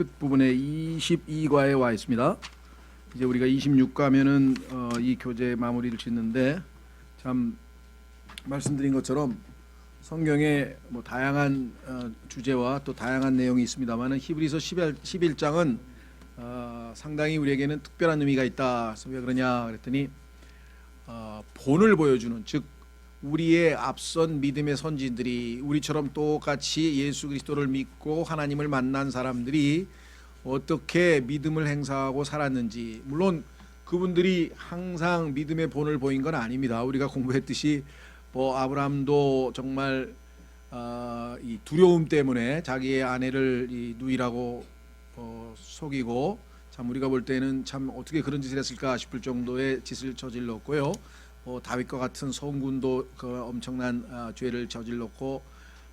끝부분에 22과에 와 있습니다. 이제 우리가 26과면은 이 교재 마무리를 짓는데, 참 말씀드린 것처럼 성경에 뭐 다양한 주제와 또 다양한 내용이 있습니다만은 히브리서 11장은 상당히 우리에게는 특별한 의미가 있다. 그래서 왜 그러냐 그랬더니 본을 보여주는, 즉 우리의 앞선 믿음의 선진들이, 우리처럼 똑같이 예수 그리스도를 믿고 하나님을 만난 사람들이 어떻게 믿음을 행사하고 살았는지. 물론 그분들이 항상 믿음의 본을 보인 건 아닙니다. 우리가 공부했듯이 뭐 아브라함도 정말 이 두려움 때문에 자기의 아내를 이 누이라고 속이고, 참 우리가 볼 때는 참 어떻게 그런 짓을 했을까 싶을 정도의 짓을 저질렀고요. 다윗과 같은 성군도 그 엄청난 죄를 저질렀고,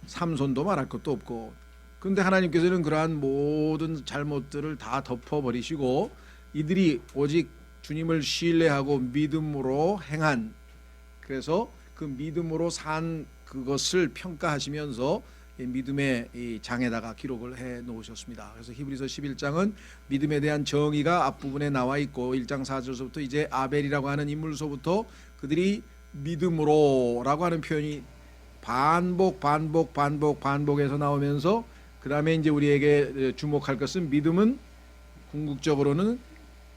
삼손도 말할 것도 없고. 그런데 하나님께서는 그러한 모든 잘못들을 다 덮어버리시고 이들이 오직 주님을 신뢰하고 믿음으로 행한, 그래서 그 믿음으로 산 그것을 평가하시면서 믿음의 이 장에다가 기록을 해 놓으셨습니다. 그래서 히브리서 11장은 믿음에 대한 정의가 앞부분에 나와 있고, 1장 4절서부터 이제 아벨이라고 하는 인물로서부터 그들이 믿음으로 라고 하는 표현이 반복해서 나오면서, 그 다음에 이제 우리에게 주목할 것은 믿음은 궁극적으로는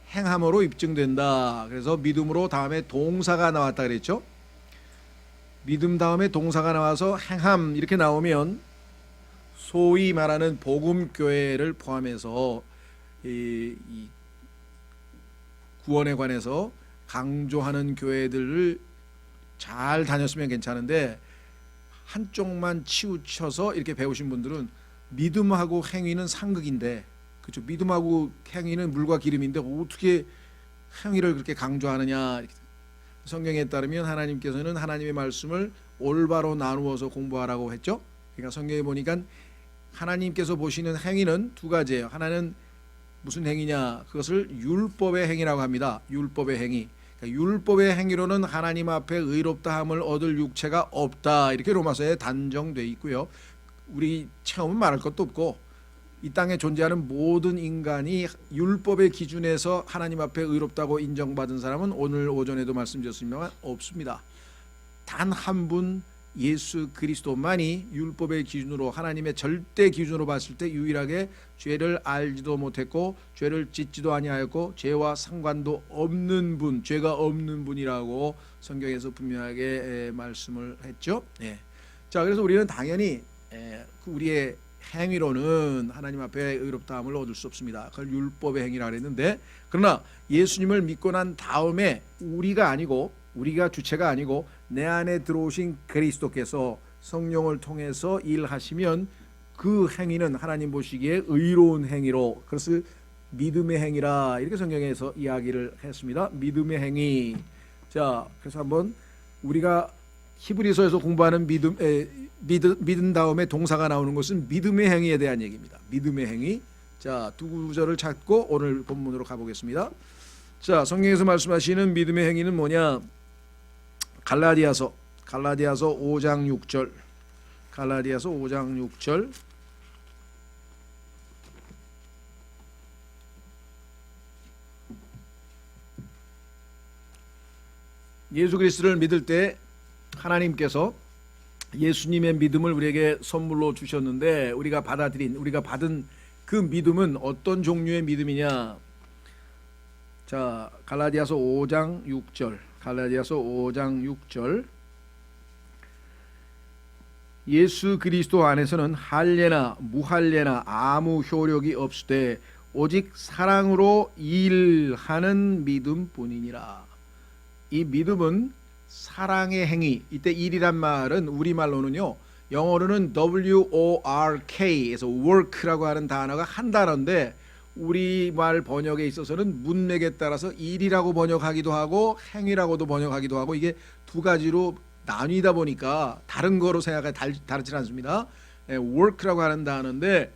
행함으로 입증된다. 그래서 믿음으로 다음에 동사가 나왔다 그랬죠. 믿음 다음에 동사가 나와서 행함 이렇게 나오면 소위 말하는 복음교회를 포함해서 이 구원에 관해서 강조하는 교회들을 잘 다녔으면 괜찮은데, 한쪽만 치우쳐서 이렇게 배우신 분들은 믿음하고 행위는 상극인데, 그렇죠? 믿음하고 행위는 물과 기름인데 어떻게 행위를 그렇게 강조하느냐. 성경에 따르면 하나님께서는 하나님의 말씀을 올바로 나누어서 공부하라고 했죠. 그러니까 성경에 보니까 하나님께서 보시는 행위는 두 가지예요. 하나는 무슨 행위냐, 그것을 율법의 행위라고 합니다. 율법의 행위. 그러니까 율법의 행위로는 하나님 앞에 의롭다함을 얻을 육체가 없다, 이렇게 로마서에 단정돼 있고요. 우리 체험은 말할 것도 없고, 이 땅에 존재하는 모든 인간이 율법의 기준에서 하나님 앞에 의롭다고 인정받은 사람은 오늘 오전에도 말씀드렸습니다만 없습니다. 단 한 분 예수 그리스도만이 율법의 기준으로, 하나님의 절대 기준으로 봤을 때 유일하게 죄를 알지도 못했고 죄를 짓지도 아니하였고 죄와 상관도 없는 분, 죄가 없는 분이라고 성경에서 분명하게 말씀을 했죠. 자, 그래서 우리는 당연히 우리의 행위로는 하나님 앞에 의롭다함을 얻을 수 없습니다. 그걸 율법의 행위라 그랬는데, 그러나 예수님을 믿고 난 다음에 우리가 아니고, 우리가 주체가 아니고 내 안에 들어오신 그리스도께서 성령을 통해서 일하시면 그 행위는 하나님 보시기에 의로운 행위로, 그것을 믿음의 행위라 이렇게 성경에서 이야기를 했습니다. 믿음의 행위. 자, 그래서 한번 우리가 히브리서에서 공부하는 믿은 다음에 동사가 나오는 것은 믿음의 행위에 대한 얘기입니다. 믿음의 행위. 자, 두 구절을 찾고 오늘 본문으로 가보겠습니다. 자, 성경에서 말씀하시는 믿음의 행위는 뭐냐? 갈라디아서 5장 6절. 갈라디아서 5장 6절. 예수 그리스도를 믿을 때 하나님께서 예수님의 믿음을 우리에게 선물로 주셨는데, 우리가 받은 그 믿음은 어떤 종류의 믿음이냐? 자, 갈라디아서 5장 6절. 갈라디아서 5장 6절. 예수 그리스도 안에서는 할례나 무할례나 아무 효력이 없으되 오직 사랑으로 일하는 믿음뿐이니라. 이 믿음은 사랑의 행위. 이때 일이란 말은 우리말로는요, 영어로는 WORK에서 work라고 하는 단어가 한 단어인데, 우리말 번역에 있어서는 문맥에 따라서 일이라고 번역하기도 하고 행위라고도 번역하기도 하고, 이게 두 가지로 나뉘다 보니까 다른 거로 생각하기 다르지 않습니다. work라고 하는 단어인데,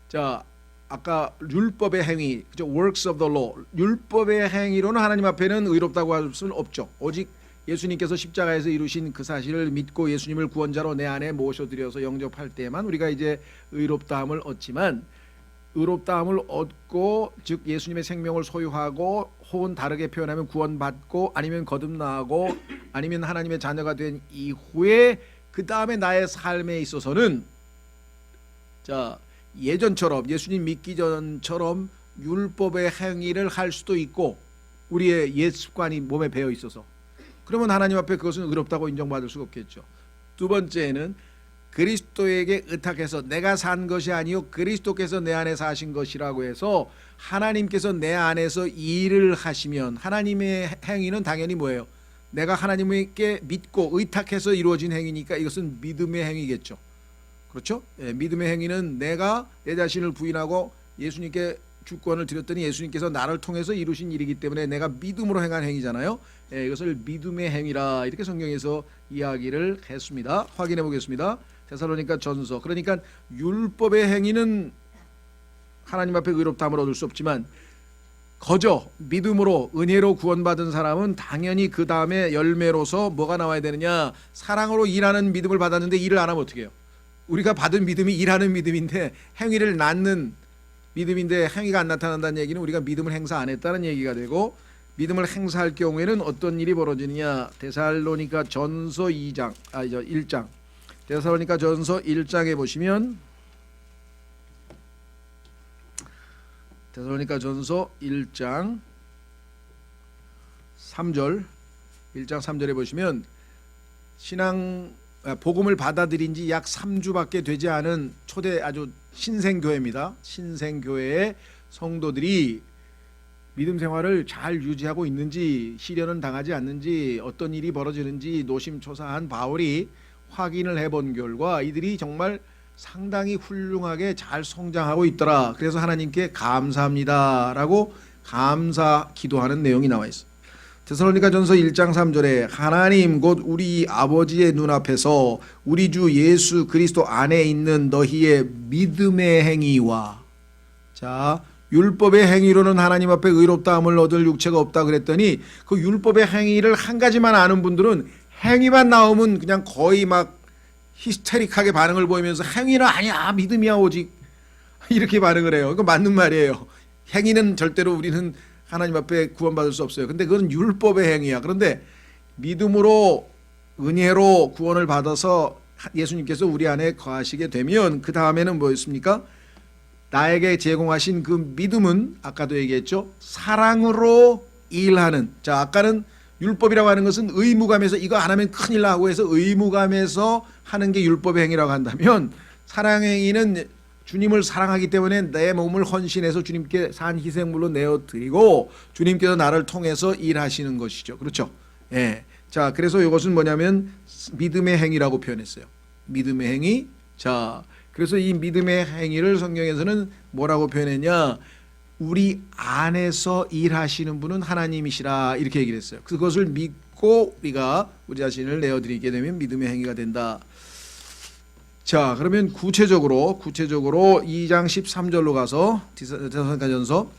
자, 아까 율법의 행위, 그죠? works of the law. 율법의 행위로는 하나님 앞에는 의롭다고 할 수는 없죠. 오직 예수님께서 십자가에서 이루신 그 사실을 믿고 예수님을 구원자로 내 안에 모셔드려서 영접할 때만 우리가 이제 의롭다함을 얻지만, 의롭다함을 얻고, 즉 예수님의 생명을 소유하고, 혹은 다르게 표현하면 구원받고, 아니면 거듭나고, 아니면 하나님의 자녀가 된 이후에 그 다음에 나의 삶에 있어서는 자 예전처럼 예수님 믿기 전처럼 율법의 행위를 할 수도 있고, 우리의 옛 습관이 몸에 배어 있어서 그러면 하나님 앞에 그것은 의롭다고 인정받을 수가 없겠죠. 두 번째는 그리스도에게 의탁해서 내가 산 것이 아니요 그리스도께서 내 안에 사신 것이라고 해서 하나님께서 내 안에서 일을 하시면, 하나님의 행위는 당연히 뭐예요? 내가 하나님께 믿고 의탁해서 이루어진 행위니까 이것은 믿음의 행위겠죠. 그렇죠? 예, 믿음의 행위는 내가 내 자신을 부인하고 예수님께 주권을 드렸더니 예수님께서 나를 통해서 이루신 일이기 때문에 내가 믿음으로 행한 행위잖아요. 예, 이것을 믿음의 행위라 이렇게 성경에서 이야기를 했습니다. 확인해 보겠습니다. 데살로니가 전서. 그러니까 율법의 행위는 하나님 앞에 의롭다함을 얻을 수 없지만 거저 믿음으로 은혜로 구원받은 사람은 당연히 그 다음에 열매로서 뭐가 나와야 되느냐, 사랑으로 일하는 믿음을 받았는데 일을 안 하면 어떻게 해요? 우리가 받은 믿음이 일하는 믿음인데 행위를 낳는 믿음인데 행위가 안 나타난다는 얘기는 우리가 믿음을 행사 안 했다는 얘기가 되고, 믿음을 행사할 경우에는 어떤 일이 벌어지느냐. 데살로니가 전서 1장 데살로니가 전서 1장에 보시면 데살로니가 전서 1장 3절 1장 3절에 보시면 복음을 받아들인 지 약 3주밖에 되지 않은 초대 아주 신생교회입니다. 신생교회의 성도들이 믿음 생활을 잘 유지하고 있는지, 시련은 당하지 않는지, 어떤 일이 벌어지는지 노심초사한 바울이 확인을 해본 결과 이들이 정말 상당히 훌륭하게 잘 성장하고 있더라. 그래서 하나님께 감사합니다 라고 감사 기도하는 내용이 나와 있어요. 데살로니가 전서 1장 3절에 하나님 곧 우리 아버지의 눈앞에서 우리 주 예수 그리스도 안에 있는 너희의 믿음의 행위와, 자 율법의 행위로는 하나님 앞에 의롭다함을 얻을 육체가 없다 그랬더니 그 율법의 행위를 한 가지만 아는 분들은 행위만 나오면 그냥 거의 막 히스테릭하게 반응을 보이면서 행위는 아니야 믿음이야 오직 이렇게 반응을 해요. 이거 맞는 말이에요. 행위는 절대로 우리는 하나님 앞에 구원받을 수 없어요. 근데 그건 율법의 행위야. 그런데 믿음으로 은혜로 구원을 받아서 예수님께서 우리 안에 거하시게 되면 그 다음에는 뭐였습니까? 나에게 제공하신 그 믿음은 아까도 얘기했죠. 사랑으로 일하는. 자, 아까는 율법이라고 하는 것은 의무감에서 이거 안 하면 큰일 나고 해서 의무감에서 하는 게 율법의 행위라고 한다면, 사랑의 행위는 주님을 사랑하기 때문에 내 몸을 헌신해서 주님께 산 희생물로 내어드리고 주님께서 나를 통해서 일하시는 것이죠. 그렇죠? 예. 자, 그래서 이것은 뭐냐면 믿음의 행위라고 표현했어요. 믿음의 행위. 자, 그래서 이 믿음의 행위를 성경에서는 뭐라고 표현했냐? 우리 안에서 일하시는 분은 하나님이시라 이렇게 얘기를 했어요. 그것을 믿고 우리가 우리 자신을 내어드리게 되면 믿음의 행위가 된다. 자, 그러면 구체적으로 2장 13절로 가서 데살로니가전서,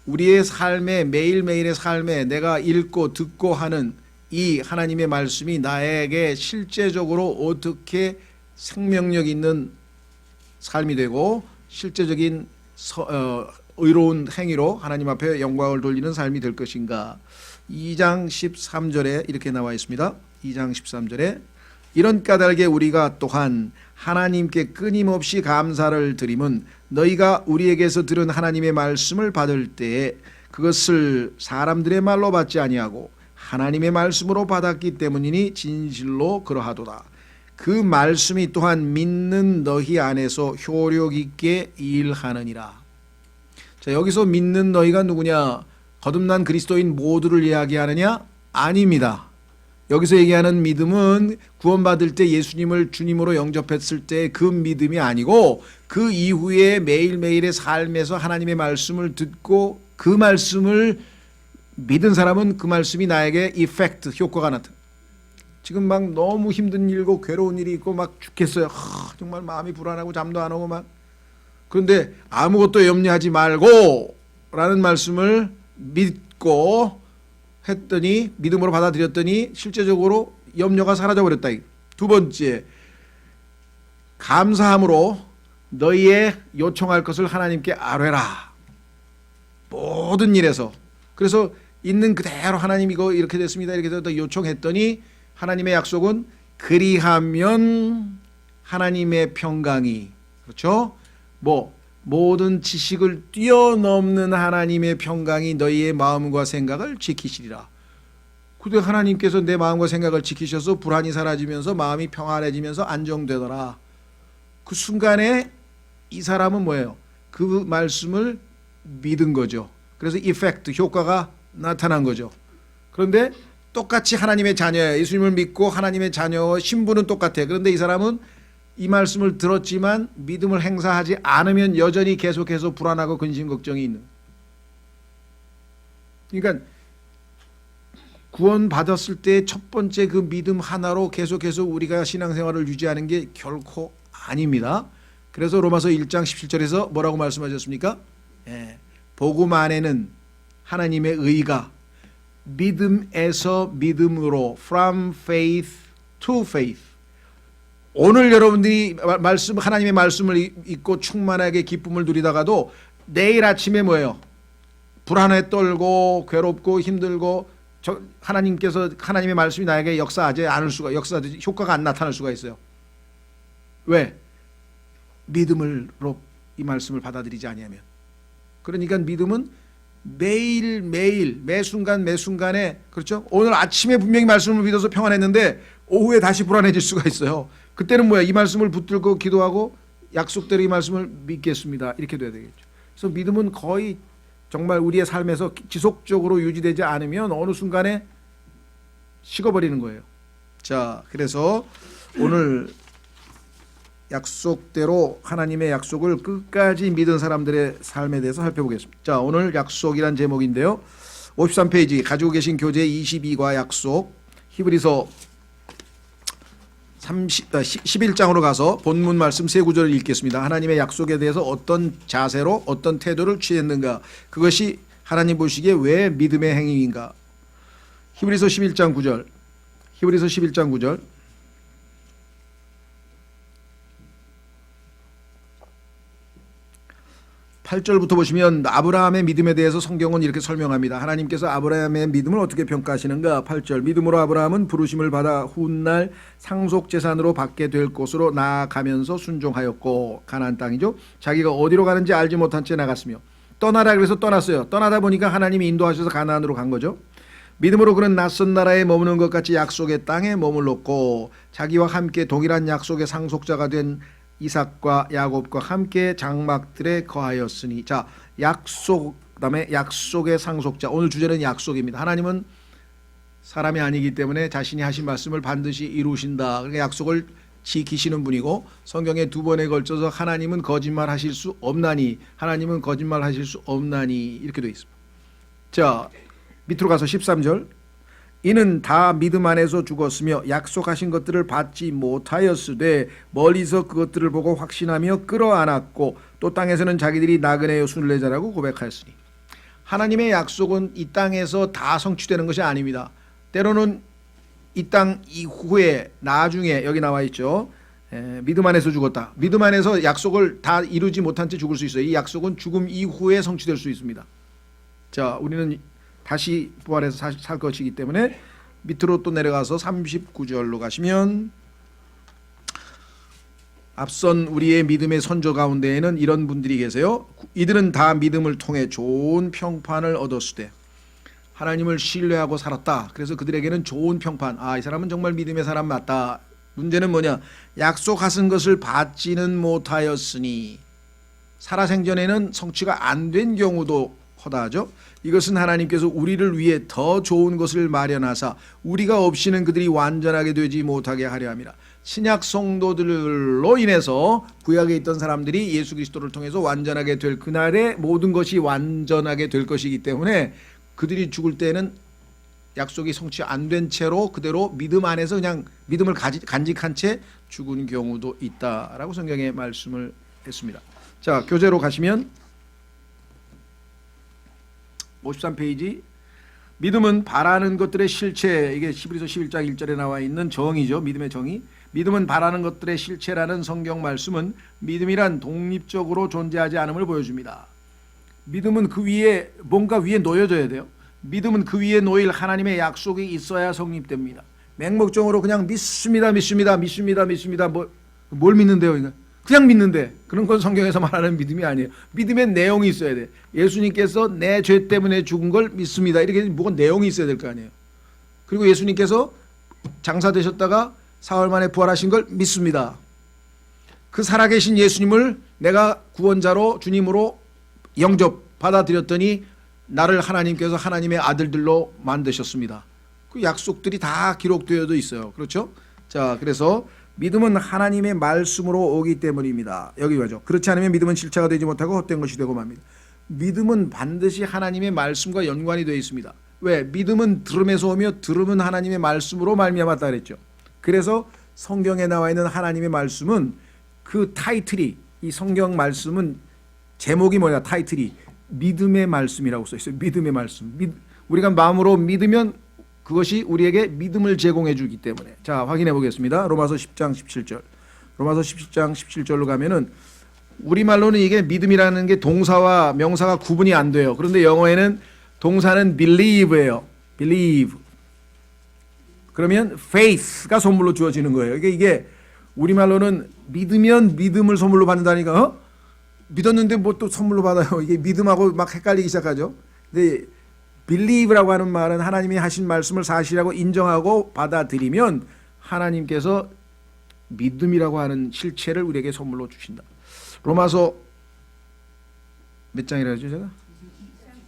우리의 삶에 매일매일의 삶에 내가 읽고 듣고 하는 이 하나님의 말씀이 나에게 실제적으로 어떻게 생명력 있는 삶이 되고 실제적인 의로운 행위로 하나님 앞에 영광을 돌리는 삶이 될 것인가. 2장 13절에 이렇게 나와 있습니다. 2장 13절에 이런 까닭에 우리가 또한 하나님께 끊임없이 감사를 드림은 너희가 우리에게서 들은 하나님의 말씀을 받을 때에 그것을 사람들의 말로 받지 아니하고 하나님의 말씀으로 받았기 때문이니 진실로 그러하도다. 그 말씀이 또한 믿는 너희 안에서 효력 있게 일하느니라. 자, 여기서 믿는 너희가 누구냐? 거듭난 그리스도인 모두를 이야기하느냐? 아닙니다. 여기서 얘기하는 믿음은 구원받을 때 예수님을 주님으로 영접했을 때 그 믿음이 아니고 그 이후에 매일매일의 삶에서 하나님의 말씀을 듣고 그 말씀을 믿은 사람은 그 말씀이 나에게 이펙트, 효과가 나타나. 지금 막 너무 힘든 일고 괴로운 일이 있고 막 죽겠어요. 정말 마음이 불안하고 잠도 안 오고 막. 그런데 아무것도 염려하지 말고 라는 말씀을 믿고 했더니, 믿음으로 받아들였더니 실제적으로 염려가 사라져 버렸다. 두 번째, 감사함으로 너희의 요청할 것을 하나님께 아뢰라. 모든 일에서. 그래서 있는 그대로 하나님 이거 이렇게 됐습니다. 이렇게 돼서 요청했더니 하나님의 약속은 그리하면 하나님의 평강이, 그렇죠? 모든 지식을 뛰어넘는 하나님의 평강이 너희의 마음과 생각을 지키시리라. 근데 하나님께서 내 마음과 생각을 지키셔서 불안이 사라지면서 마음이 평안해지면서 안정되더라. 그 순간에 이 사람은 뭐예요? 그 말씀을 믿은 거죠. 그래서 이펙트, 효과가 나타난 거죠. 그런데 똑같이 하나님의 자녀예요. 예수님을 믿고 하나님의 자녀와 신분은 똑같아요. 그런데 이 사람은 이 말씀을 들었지만 믿음을 행사하지 않으면 여전히 계속해서 불안하고 근심 걱정이 있는. 그러니까 구원 받았을 때 첫 번째 그 믿음 하나로 계속해서 우리가 신앙생활을 유지하는 게 결코 아닙니다. 그래서 로마서 1장 17절에서 뭐라고 말씀하셨습니까? 복음 안에는 하나님의 의가 믿음에서 믿음으로 from faith to faith. 오늘 여러분들이 하나님의 말씀을 읽고 충만하게 기쁨을 누리다가도 내일 아침에 뭐예요? 불안에 떨고 괴롭고 힘들고 하나님께서 하나님의 말씀이 나에게 역사하지 않을 수가 효과가 안 나타날 수가 있어요. 왜? 믿음으로 이 말씀을 받아들이지 아니하면. 그러니까 믿음은 매일매일 매순간에 그렇죠? 오늘 아침에 분명히 말씀을 믿어서 평안했는데 오후에 다시 불안해질 수가 있어요. 그때는 뭐야? 이 말씀을 붙들고 기도하고 약속대로 이 말씀을 믿겠습니다. 이렇게 돼야 되겠죠. 그래서 믿음은 거의 정말 우리의 삶에서 지속적으로 유지되지 않으면 어느 순간에 식어버리는 거예요. 자, 그래서 오늘 약속대로 하나님의 약속을 끝까지 믿은 사람들의 삶에 대해서 살펴보겠습니다. 자, 오늘 약속이란 제목인데요. 53페이지 가지고 계신 교재 22과 약속, 히브리서 11장으로 가서 본문 말씀 세 구절을 읽겠습니다. 하나님의 약속에 대해서 어떤 자세로 어떤 태도를 취했는가, 그것이 하나님 보시기에 왜 믿음의 행위인가. 히브리서 11장 9절, 히브리서 11장 9절. 8절부터 보시면 아브라함의 믿음에 대해서 성경은 이렇게 설명합니다. 하나님께서 아브라함의 믿음을 어떻게 평가하시는가. 8절, 믿음으로 아브라함은 부르심을 받아 훗날 상속재산으로 받게 될 곳으로 나아가면서 순종하였고, 가나안 땅이죠. 자기가 어디로 가는지 알지 못한 채 나갔으며, 떠나라 그래서 떠났어요. 떠나다 보니까 하나님이 인도하셔서 가나안으로 간 거죠. 믿음으로 그는 낯선 나라에 머무는 것 같이 약속의 땅에 머물렀고, 자기와 함께 동일한 약속의 상속자가 된 이삭과 야곱과 함께 장막들에 거하였으니. 자, 약속, 그다음에 약속의 상속자. 오늘 주제는 약속입니다. 하나님은 사람이 아니기 때문에 자신이 하신 말씀을 반드시 이루신다. 그러니까 약속을 지키시는 분이고, 성경에 두 번에 걸쳐서 하나님은 거짓말하실 수 없나니, 하나님은 거짓말하실 수 없나니 이렇게 되어 있습니다. 자, 밑으로 가서 13절. 이는 다 믿음 안에서 죽었으며 약속하신 것들을 받지 못하였으되 멀리서 그것들을 보고 확신하며 끌어안았고, 또 땅에서는 자기들이 나그네요 순례자라고 고백하였으니. 하나님의 약속은 이 땅에서 다 성취되는 것이 아닙니다. 때로는 이 땅 이후에 나중에, 여기 나와 있죠. 믿음 안에서 죽었다. 믿음 안에서 약속을 다 이루지 못한 채 죽을 수 있어요. 이 약속은 죽음 이후에 성취될 수 있습니다. 자, 우리는 다시 부활해서 살 것이기 때문에 밑으로 또 내려가서 39절로 가시면, 앞선 우리의 믿음의 선조 가운데에는 이런 분들이 계세요. 이들은 다 믿음을 통해 좋은 평판을 얻었으되, 하나님을 신뢰하고 살았다. 그래서 그들에게는 좋은 평판, 이 사람은 정말 믿음의 사람 맞다. 문제는 뭐냐? 약속하신 것을 받지는 못하였으니, 살아생전에는 성취가 안 된 경우도 허다하죠. 이것은 하나님께서 우리를 위해 더 좋은 것을 마련하사 우리가 없이는 그들이 완전하게 되지 못하게 하려 함이라. 신약 성도들로 인해서 구약에 있던 사람들이 예수 그리스도를 통해서 완전하게 될 그날에 모든 것이 완전하게 될 것이기 때문에, 그들이 죽을 때는 약속이 성취 안 된 채로 그대로 믿음 안에서 그냥 믿음을 간직한 채 죽은 경우도 있다라고 성경에 말씀을 했습니다. 자, 교재로 가시면 53페이지, 믿음은 바라는 것들의 실체, 이게 히브리서 11장 1절에 나와 있는 정의죠. 믿음의 정의. 믿음은 바라는 것들의 실체라는 성경 말씀은 믿음이란 독립적으로 존재하지 않음을 보여줍니다. 믿음은 그 위에 뭔가 위에 놓여져야 돼요. 믿음은 그 위에 놓일 하나님의 약속이 있어야 성립됩니다. 맹목적으로 그냥 믿습니다, 믿습니다, 믿습니다, 믿습니다. 뭘 믿는데요? 그냥 믿는데 그런 건 성경에서 말하는 믿음이 아니에요. 믿음의 내용이 있어야 돼. 예수님께서 내 죄 때문에 죽은 걸 믿습니다. 이렇게 뭐가 내용이 있어야 될 거 아니에요. 그리고 예수님께서 장사되셨다가 사흘 만에 부활하신 걸 믿습니다. 그 살아계신 예수님을 내가 구원자로 주님으로 영접 받아들였더니 나를 하나님께서 하나님의 아들들로 만드셨습니다. 그 약속들이 다 기록되어도 있어요. 그렇죠? 자, 그래서 믿음은 하나님의 말씀으로 오기 때문입니다. 여기 가죠. 그렇지 않으면 믿음은 실체가 되지 못하고 헛된 것이 되고 맙니다. 믿음은 반드시 하나님의 말씀과 연관이 되어 있습니다. 왜? 믿음은 들음에서 오며 들음은 하나님의 말씀으로 말미암았다 그랬죠. 그래서 성경에 나와 있는 하나님의 말씀은 그 타이틀이, 이 성경 말씀은 제목이 뭐냐, 타이틀이 믿음의 말씀이라고 써 있어요. 믿음의 말씀. 우리가 마음으로 믿으면 그것이 우리에게 믿음을 제공해 주기 때문에. 자, 확인해 보겠습니다. 로마서 10장 17절. 로마서 10장 17절로 가면은 우리말로는 이게 믿음이라는 게 동사와 명사가 구분이 안 돼요. 그런데 영어에는 동사는 believe예요. believe. 그러면 faith가 선물로 주어지는 거예요. 이게 우리말로는 믿으면 믿음을 선물로 받는다니까. 믿었는데 뭐 또 선물로 받아요. 이게 믿음하고 막 헷갈리기 시작하죠. 근데 believe라고 하는 말은 하나님이 하신 말씀을 사실이라고 인정하고 받아들이면 하나님께서 믿음이라고 하는 실체를 우리에게 선물로 주신다. 로마서 몇 장이라 했죠 제가?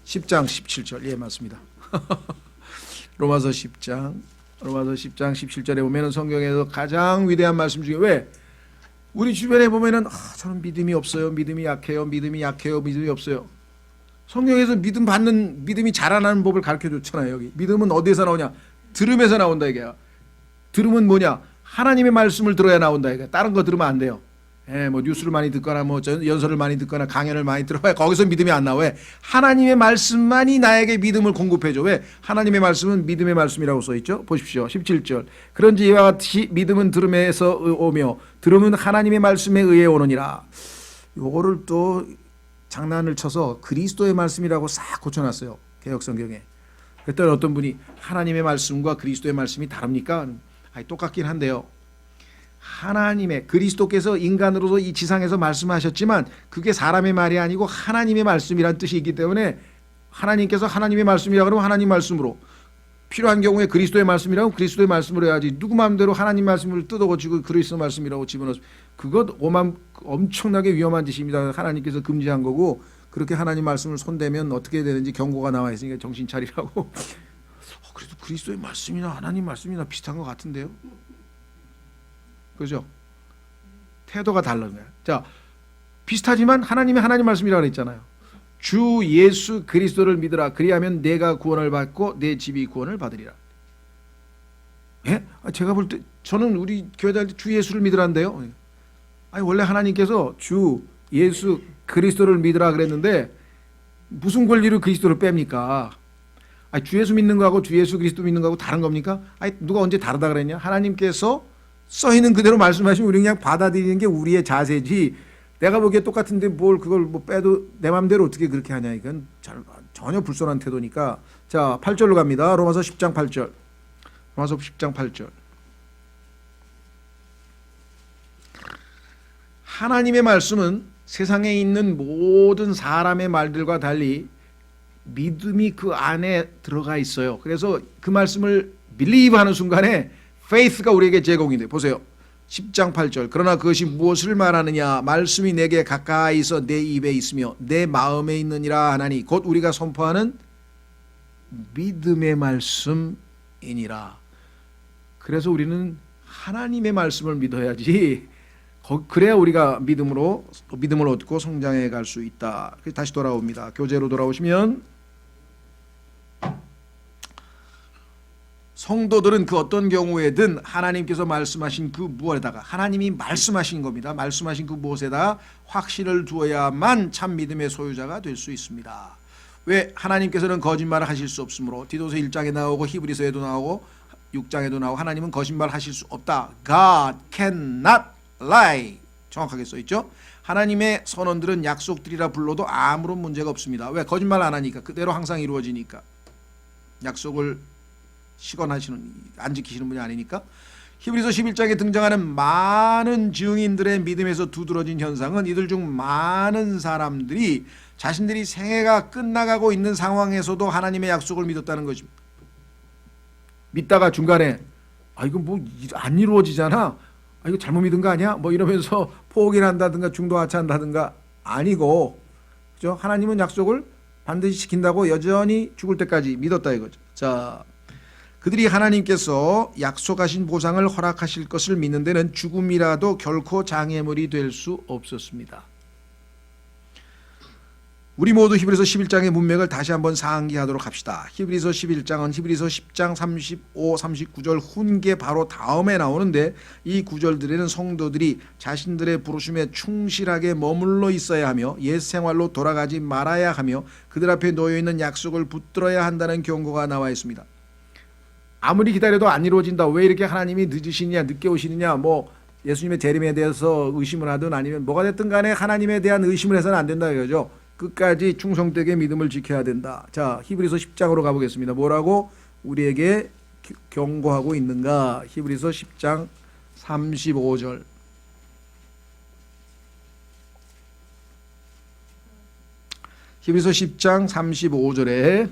10장 17절. 예, 맞습니다. 로마서 10장 17절에 보면은 성경에서 가장 위대한 말씀 중에, 왜? 우리 주변에 보면은 저는 믿음이 없어요. 믿음이 약해요. 믿음이 없어요. 성경에서 믿음이 자라나는 법을 가르쳐 줬잖아요. 여기 믿음은 어디에서 나오냐? 들음에서 나온다 이게요. 들음은 뭐냐? 하나님의 말씀을 들어야 나온다 이게. 다른 거 들으면 안 돼요. 뭐 뉴스를 많이 듣거나 뭐 연설을 많이 듣거나 강연을 많이 들어봐야 거기서 믿음이 안 나와. 왜? 하나님의 말씀만이 나에게 믿음을 공급해줘. 왜? 하나님의 말씀은 믿음의 말씀이라고 써있죠. 보십시오. 17절. 그런지 이와 같이 믿음은 들음에서 오며 들음은 하나님의 말씀에 의해 오느니라. 요거를 또 장난을 쳐서 그리스도의 말씀이라고 싹 고쳐놨어요. 개역성경에. 그랬더니 어떤 분이 하나님의 말씀과 그리스도의 말씀이 다릅니까? 똑같긴 한데요. 하나님의, 그리스도께서 인간으로서 이 지상에서 말씀하셨지만 그게 사람의 말이 아니고 하나님의 말씀이란 뜻이 있기 때문에 하나님께서 하나님의 말씀이라 그러면 하나님 말씀으로, 필요한 경우에 그리스도의 말씀이라면 그리스도의 말씀으로 해야지. 누구 마음대로 하나님 말씀을 뜯어고치고 그리스도 말씀이라고 집어넣어. 그것 엄청나게 위험한 짓입니다. 하나님께서 금지한 거고, 그렇게 하나님 말씀을 손대면 어떻게 되는지 경고가 나와 있으니까 정신 차리라고. 그래도 그리스도의 말씀이나 하나님 말씀이나 비슷한 것 같은데요. 그죠? 태도가 다른 거야. 자, 비슷하지만 하나님이 하나님 말씀이라고 그랬잖아요. 주 예수 그리스도를 믿으라. 그리하면 내가 구원을 받고 내 집이 구원을 받으리라. 예? 제가 볼 때 저는 우리 교회 다닐 때 주 예수를 믿으란데요. 원래 하나님께서 주 예수 그리스도를 믿으라 그랬는데 무슨 권리로 그리스도를 뺍니까? 주 예수 믿는 거하고 주 예수 그리스도 믿는 거하고 다른 겁니까? 누가 언제 다르다 그랬냐? 하나님께서 써있는 그대로 말씀하시면 우리 그냥 받아들이는 게 우리의 자세지, 내가 보기에 똑같은데 뭘 그걸 빼도 내 마음대로 어떻게 그렇게 하냐. 이건 전혀 불손한 태도니까. 자, 8절로 갑니다. 로마서 10장 8절. 로마서 10장 8절. 하나님의 말씀은 세상에 있는 모든 사람의 말들과 달리 믿음이 그 안에 들어가 있어요. 그래서 그 말씀을 believe 하는 순간에 faith가 우리에게 제공이 돼. 보세요. 10장 8절. 그러나 그것이 무엇을 말하느냐? 말씀이 내게 가까이서 내 입에 있으며 내 마음에 있느니라 하나니 곧 우리가 선포하는 믿음의 말씀이니라. 그래서 우리는 하나님의 말씀을 믿어야지. 그래야 우리가 믿음을 얻고 성장해 갈 수 있다. 다시 돌아옵니다. 교재로 돌아오시면 성도들은 그 어떤 경우에든 하나님께서 말씀하신 그 무엇에다가, 하나님이 말씀하신 겁니다. 말씀하신 그 무엇에다 확신을 두어야만 참 믿음의 소유자가 될 수 있습니다. 왜? 하나님께서는 거짓말을 하실 수 없으므로. 디도서 1장에 나오고 히브리서에도 나오고 6장에도 나오고 하나님은 거짓말 하실 수 없다. God cannot lie. 정확하게 써있죠. 하나님의 선언들은 약속들이라 불러도 아무런 문제가 없습니다. 왜? 거짓말 안 하니까. 그대로 항상 이루어지니까. 약속을 시건하시는, 안 지키시는 분이 아니니까. 히브리서 11장에 등장하는 많은 증인들의 믿음에서 두드러진 현상은 이들 중 많은 사람들이 자신들이 생애가 끝나가고 있는 상황에서도 하나님의 약속을 믿었다는 것입니다. 믿다가 중간에 이거 뭐 안 이루어지잖아, 이거 잘못 믿은 거 아니야? 뭐 이러면서 포기를 한다든가 중도하차한다든가 아니고, 그죠? 하나님은 약속을 반드시 지킨다고 여전히 죽을 때까지 믿었다 이거죠. 자, 그들이 하나님께서 약속하신 보상을 허락하실 것을 믿는 데는 죽음이라도 결코 장애물이 될 수 없었습니다. 우리 모두 히브리서 11장의 문맥을 다시 한번 상기하도록 합시다. 히브리서 11장은 히브리서 10장 35, 39절 훈계 바로 다음에 나오는데, 이 구절들에는 성도들이 자신들의 부르심에 충실하게 머물러 있어야 하며 옛 생활로 돌아가지 말아야 하며 그들 앞에 놓여있는 약속을 붙들어야 한다는 경고가 나와 있습니다. 아무리 기다려도 안 이루어진다. 왜 이렇게 하나님이 늦으시냐, 늦게 오시느냐, 뭐 예수님의 재림에 대해서 의심을 하든 아니면 뭐가 됐든 간에 하나님에 대한 의심을 해서는 안 된다 이거죠. 끝까지 충성되게 믿음을 지켜야 된다. 자, 히브리서 10장으로 가보겠습니다. 뭐라고 우리에게 경고하고 있는가? 히브리서 10장 35절. 히브리서 10장 35절에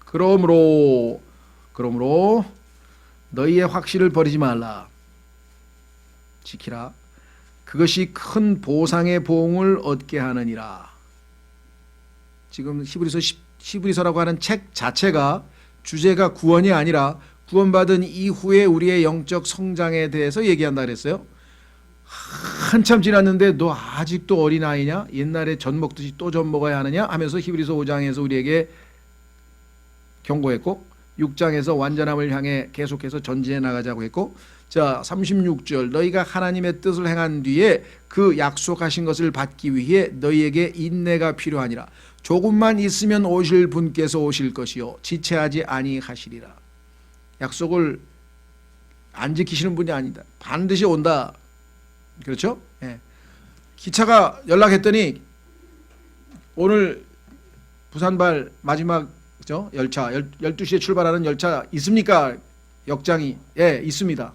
그러므로 너희의 확신을 버리지 말라. 지키라. 그것이 큰 보상의 보응을 얻게 하느니라. 지금 히브리서라고 하는 책 자체가 주제가 구원이 아니라 구원받은 이후에 우리의 영적 성장에 대해서 얘기한다 그랬어요. 한참 지났는데 너 아직도 어린아이냐? 옛날에 전 먹듯이 또 전 먹어야 하느냐? 하면서 히브리서 5장에서 우리에게 경고했고, 6장에서 완전함을 향해 계속해서 전진해 나가자고 했고, 자 36절 너희가 하나님의 뜻을 행한 뒤에 그 약속하신 것을 받기 위해 너희에게 인내가 필요하니라. 조금만 있으면 오실 분께서 오실 것이요 지체하지 아니하시리라. 약속을 안 지키시는 분이 아니다. 반드시 온다. 그렇죠? 예. 기차가 연락했더니 오늘 부산발 마지막 열차 12시에 출발하는 열차 있습니까? 역장이 예 있습니다.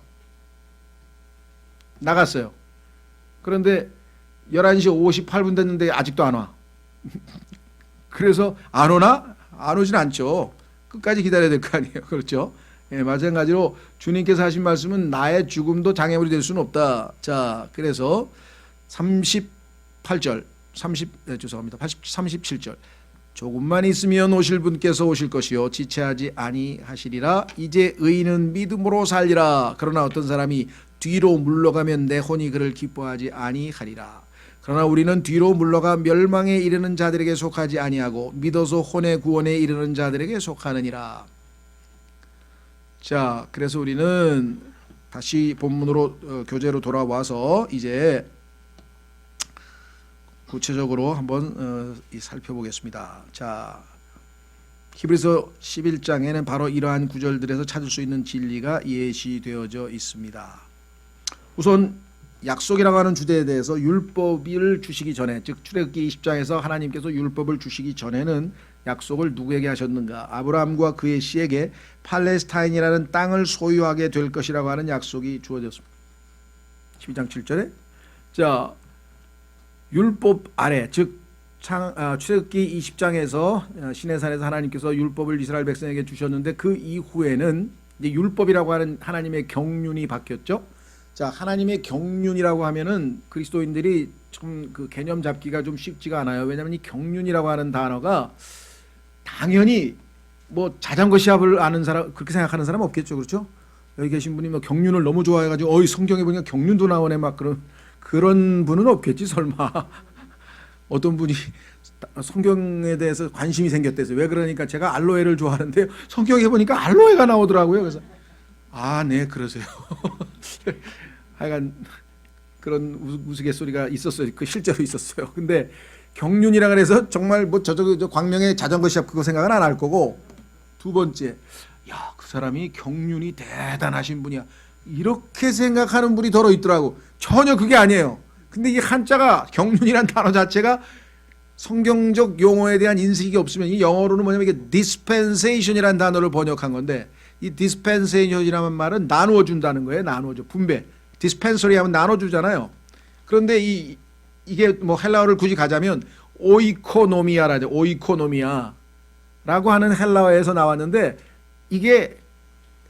나갔어요. 그런데 11시 58분 됐는데 아직도 안 와. 그래서 안 오나? 안 오진 않죠. 끝까지 기다려야 될 거 아니에요. 그렇죠? 예, 마찬가지로 주님께서 하신 말씀은 나의 죽음도 장애물이 될 수는 없다. 자, 그래서 37절 죄송합니다. 37절 조금만 있으면 오실 분께서 오실 것이요 지체하지 아니하시리라. 이제 의인은 믿음으로 살리라. 그러나 어떤 사람이 뒤로 물러가면 내 혼이 그를 기뻐하지 아니하리라. 그러나 우리는 뒤로 물러가 멸망에 이르는 자들에게 속하지 아니하고 믿어서 혼의 구원에 이르는 자들에게 속하느니라. 자, 그래서 우리는 다시 본문으로 교재로 돌아와서 이제 구체적으로 한번 살펴보겠습니다. 자, 히브리서 11장에는 바로 이러한 구절들에서 찾을 수 있는 진리가 예시되어져 있습니다. 우선 약속이라고 하는 주제에 대해서 율법을 주시기 전에, 즉 출애굽기 20장에서 하나님께서 율법을 주시기 전에는 약속을 누구에게 하셨는가? 아브라함과 그의 씨에게 팔레스타인이라는 땅을 소유하게 될 것이라고 하는 약속이 주어졌습니다. 12장 7절에 자, 율법 아래, 즉 출애굽기 20장에서 시내산에서 하나님께서 율법을 이스라엘 백성에게 주셨는데 그 이후에는 이제 율법이라고 하는 하나님의 경륜이 바뀌었죠. 자, 하나님의 경륜이라고 하면은 그리스도인들이 좀 그 개념 잡기가 좀 쉽지가 않아요. 왜냐하면 이 경륜이라고 하는 단어가 당연히 뭐 자전거 시합을 아는 사람, 그렇게 생각하는 사람 없겠죠, 그렇죠? 여기 계신 분이 뭐 경륜을 너무 좋아해가지고 어이 성경에 보니까 경륜도 나오네 막 그런 분은 없겠지 설마. 어떤 분이 성경에 대해서 관심이 생겼대요. 왜 그러니까 제가 알로에를 좋아하는데 성경에 보니까 알로에가 나오더라고요. 그래서 네 그러세요. 하여간 그런 우스갯소리가 있었어요. 그 실제로 있었어요. 근데 경륜이라 그래서 정말 뭐 저 광명의 자전거 시합 그거 생각은 안 할 거고, 두 번째, 야, 그 사람이 경륜이 대단하신 분이야, 이렇게 생각하는 분이 더러 있더라고. 전혀 그게 아니에요. 근데 이 한자가, 경륜이란 단어 자체가 성경적 용어에 대한 인식이 없으면, 이 영어로는 뭐냐면 이게 dispensation이라는 단어를 번역한 건데, 이 dispensation이라는 말은 나누어 준다는 거예요. 나누어줘, 분배. dispensary 하면 나눠주잖아요. 그런데 이게 뭐 헬라어를 굳이 가자면 오이코노미아라죠. 오이코노미아라고 하는 헬라어에서 나왔는데, 이게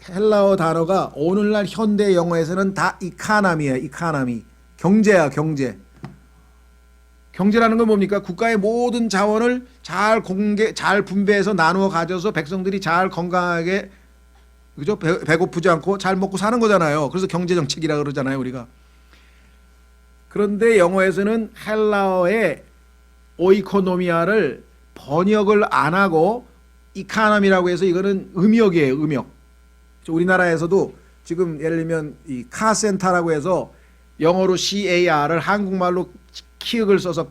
헬라어 단어가 오늘날 현대 영어에서는 다 이카나미예요. 이카나미. 경제야, 경제. 경제라는 건 뭡니까? 국가의 모든 자원을 잘 분배해서 나누어 가져서 백성들이 잘 건강하게, 그죠? 배고프지 않고 잘 먹고 사는 거잖아요. 그래서 경제 정책이라 그러잖아요, 우리가. 그런데 영어에서는 헬라어의 오이코노미아를 번역을 안 하고 이카노미라고 해서 이거는 음역이에요, 음역. 우리나라에서도 지금 예를 들면 이 카센터라고 해서 영어로 CAR을 한국말로 키읔을 써서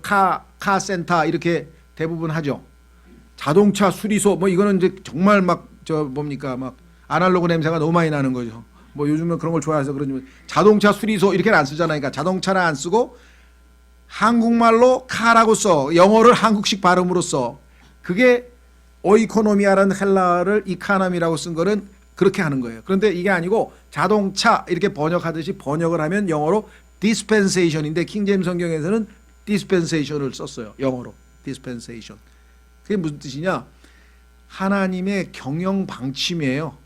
카센터 이렇게 대부분 하죠. 자동차 수리소 뭐 이거는 이제 정말 막 뭡니까 막 아날로그 냄새가 너무 많이 나는 거죠. 뭐 요즘은 그런 걸 좋아해서 그런지 자동차 수리소 이렇게는 안 쓰잖아요. 그러니까 자동차는 안 쓰고 한국말로 카라고 써. 영어를 한국식 발음으로 써. 그게 오이코노미아라는 헬라어를 이카노미라고 쓴 거는 그렇게 하는 거예요. 그런데 이게 아니고 자동차 이렇게 번역하듯이 번역을 하면 영어로 dispensation인데 킹제임스 성경에서는 dispensation을 썼어요. 영어로 dispensation. 그게 무슨 뜻이냐? 하나님의 경영 방침이에요.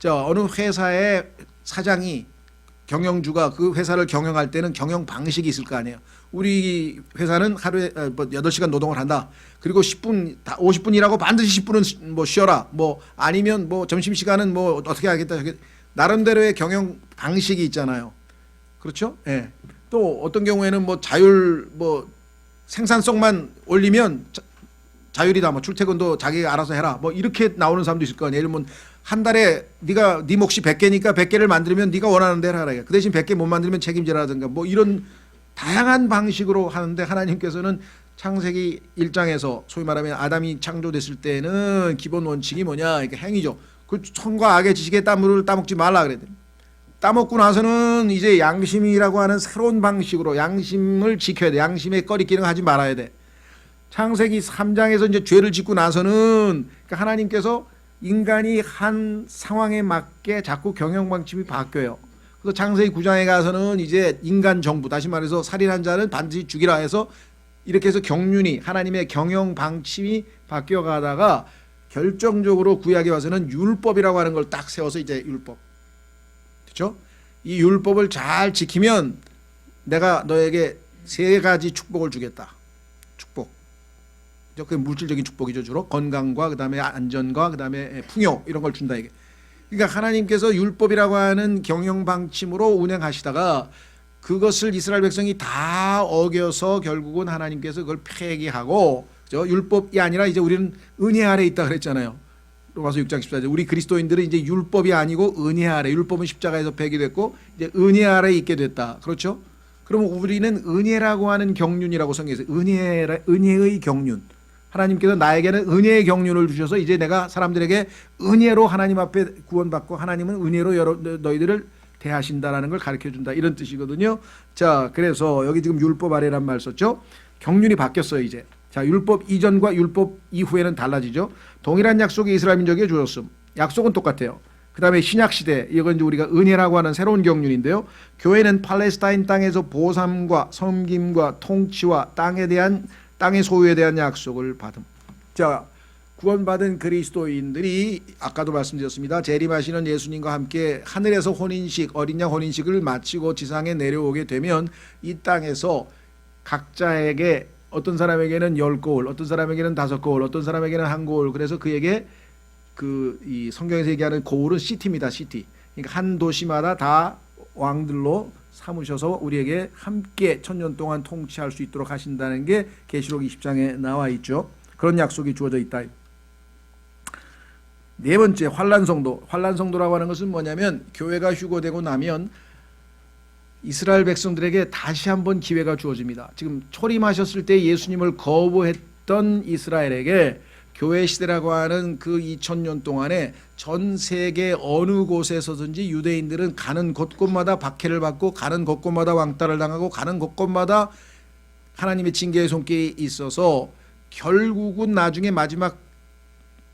어느 회사의 사장이, 경영주가 그 회사를 경영할 때는 경영 방식이 있을 거 아니에요. 우리 회사는 하루에 8시간 노동을 한다. 그리고 50분 일하고 반드시 10분은 뭐 쉬어라. 뭐 아니면 뭐 점심시간은 뭐 어떻게 하겠다. 나름대로의 경영 방식이 있잖아요. 그렇죠? 예. 또 어떤 경우에는 뭐 생산성만 올리면 자율이다. 뭐 출퇴근도 자기가 알아서 해라. 뭐 이렇게 나오는 사람도 있을 거 아니에요. 예를 들면 한 달에 네 몫이 100개니까 100개를 만들면 네가 원하는 대로 하라. 그 대신 100개 못 만들면 책임지라든가 뭐 이런 다양한 방식으로 하는데, 하나님께서는 창세기 1장에서 소위 말하면 아담이 창조됐을 때는 기본 원칙이 뭐냐? 이게 행위죠. 그 선과 악의 지식의 땀을 따먹지 말라 그래야 돼. 따먹고 나서는 이제 양심이라고 하는 새로운 방식으로 양심을 지켜야 돼. 양심의 꺼리끼는 하지 말아야 돼. 창세기 3장에서 이제 죄를 짓고 나서는 그러니까 하나님께서 인간이 한 상황에 맞게 자꾸 경영 방침이 바뀌어요. 그래서 창세기 9장에 가서는 이제 인간 정부, 다시 말해서 살인한 자는 반드시 죽이라 해서 이렇게 해서 경륜이, 하나님의 경영 방침이 바뀌어 가다가 결정적으로 구약에 와서는 율법이라고 하는 걸 딱 세워서 이제 율법. 그렇죠? 이 율법을 잘 지키면 내가 너에게 3가지 축복을 주겠다. 축복. 그 물질적인 축복이죠. 주로 건강과 그다음에 안전과 그다음에 풍요 이런 걸 준다 이게. 그러니까 하나님께서 율법이라고 하는 경영 방침으로 운행하시다가 그것을 이스라엘 백성이 다 어겨서 결국은 하나님께서 그걸 폐기하고, 율법이 아니라 이제 우리는 은혜 아래 있다 그랬잖아요. 로마서 6장 14절. 우리 그리스도인들은 이제 율법이 아니고 은혜 아래, 율법은 십자가에서 폐기됐고 이제 은혜 아래 있게 됐다. 그렇죠? 그러면 우리는 은혜라고 하는 경륜이라고 성경에서 은혜의 경륜. 하나님께서 나에게는 은혜의 경륜을 주셔서 이제 내가 사람들에게 은혜로 하나님 앞에 구원받고 하나님은 은혜로 너희들을 대하신다라는 걸 가르쳐준다, 이런 뜻이거든요. 자, 그래서 여기 지금 율법 아래란 말 썼죠. 경륜이 바뀌었어요 이제. 자, 율법 이전과 율법 이후에는 달라지죠. 동일한 약속이 이스라엘 민족에게 주었음. 약속은 똑같아요. 그 다음에 신약시대, 이건 이제 우리가 은혜라고 하는 새로운 경륜인데요. 교회는 팔레스타인 땅에서 보삼과 섬김과 통치와 땅의 소유에 대한 약속을 받음. 자, 구원받은 그리스도인들이 아까도 말씀드렸습니다. 재림하시는 예수님과 함께 하늘에서 어린 양 혼인식을 마치고 지상에 내려오게 되면 이 땅에서 각자에게, 어떤 사람에게는 10거울, 어떤 사람에게는 5거울, 어떤 사람에게는 1거울. 그래서 그에게 이 성경에서 얘기하는 거울은 시티입니다. 시티. 그러니까 한 도시마다 다 왕들로 삼으셔서 우리에게 함께 1000년 동안 통치할 수 있도록 하신다는 게 계시록 20장에 나와 있죠. 그런 약속이 주어져 있다. 네 번째, 환란 성도. 환란 성도라고 하는 것은 뭐냐면 교회가 휴거되고 나면 이스라엘 백성들에게 다시 한번 기회가 주어집니다. 지금 초림하셨을 때 예수님을 거부했던 이스라엘에게 교회 시대라고 하는 그 2000년 동안에 전 세계 어느 곳에서든지 유대인들은 가는 곳곳마다 박해를 받고 가는 곳곳마다 왕따를 당하고 가는 곳곳마다 하나님의 징계의 손길이 있어서 결국은 나중에 마지막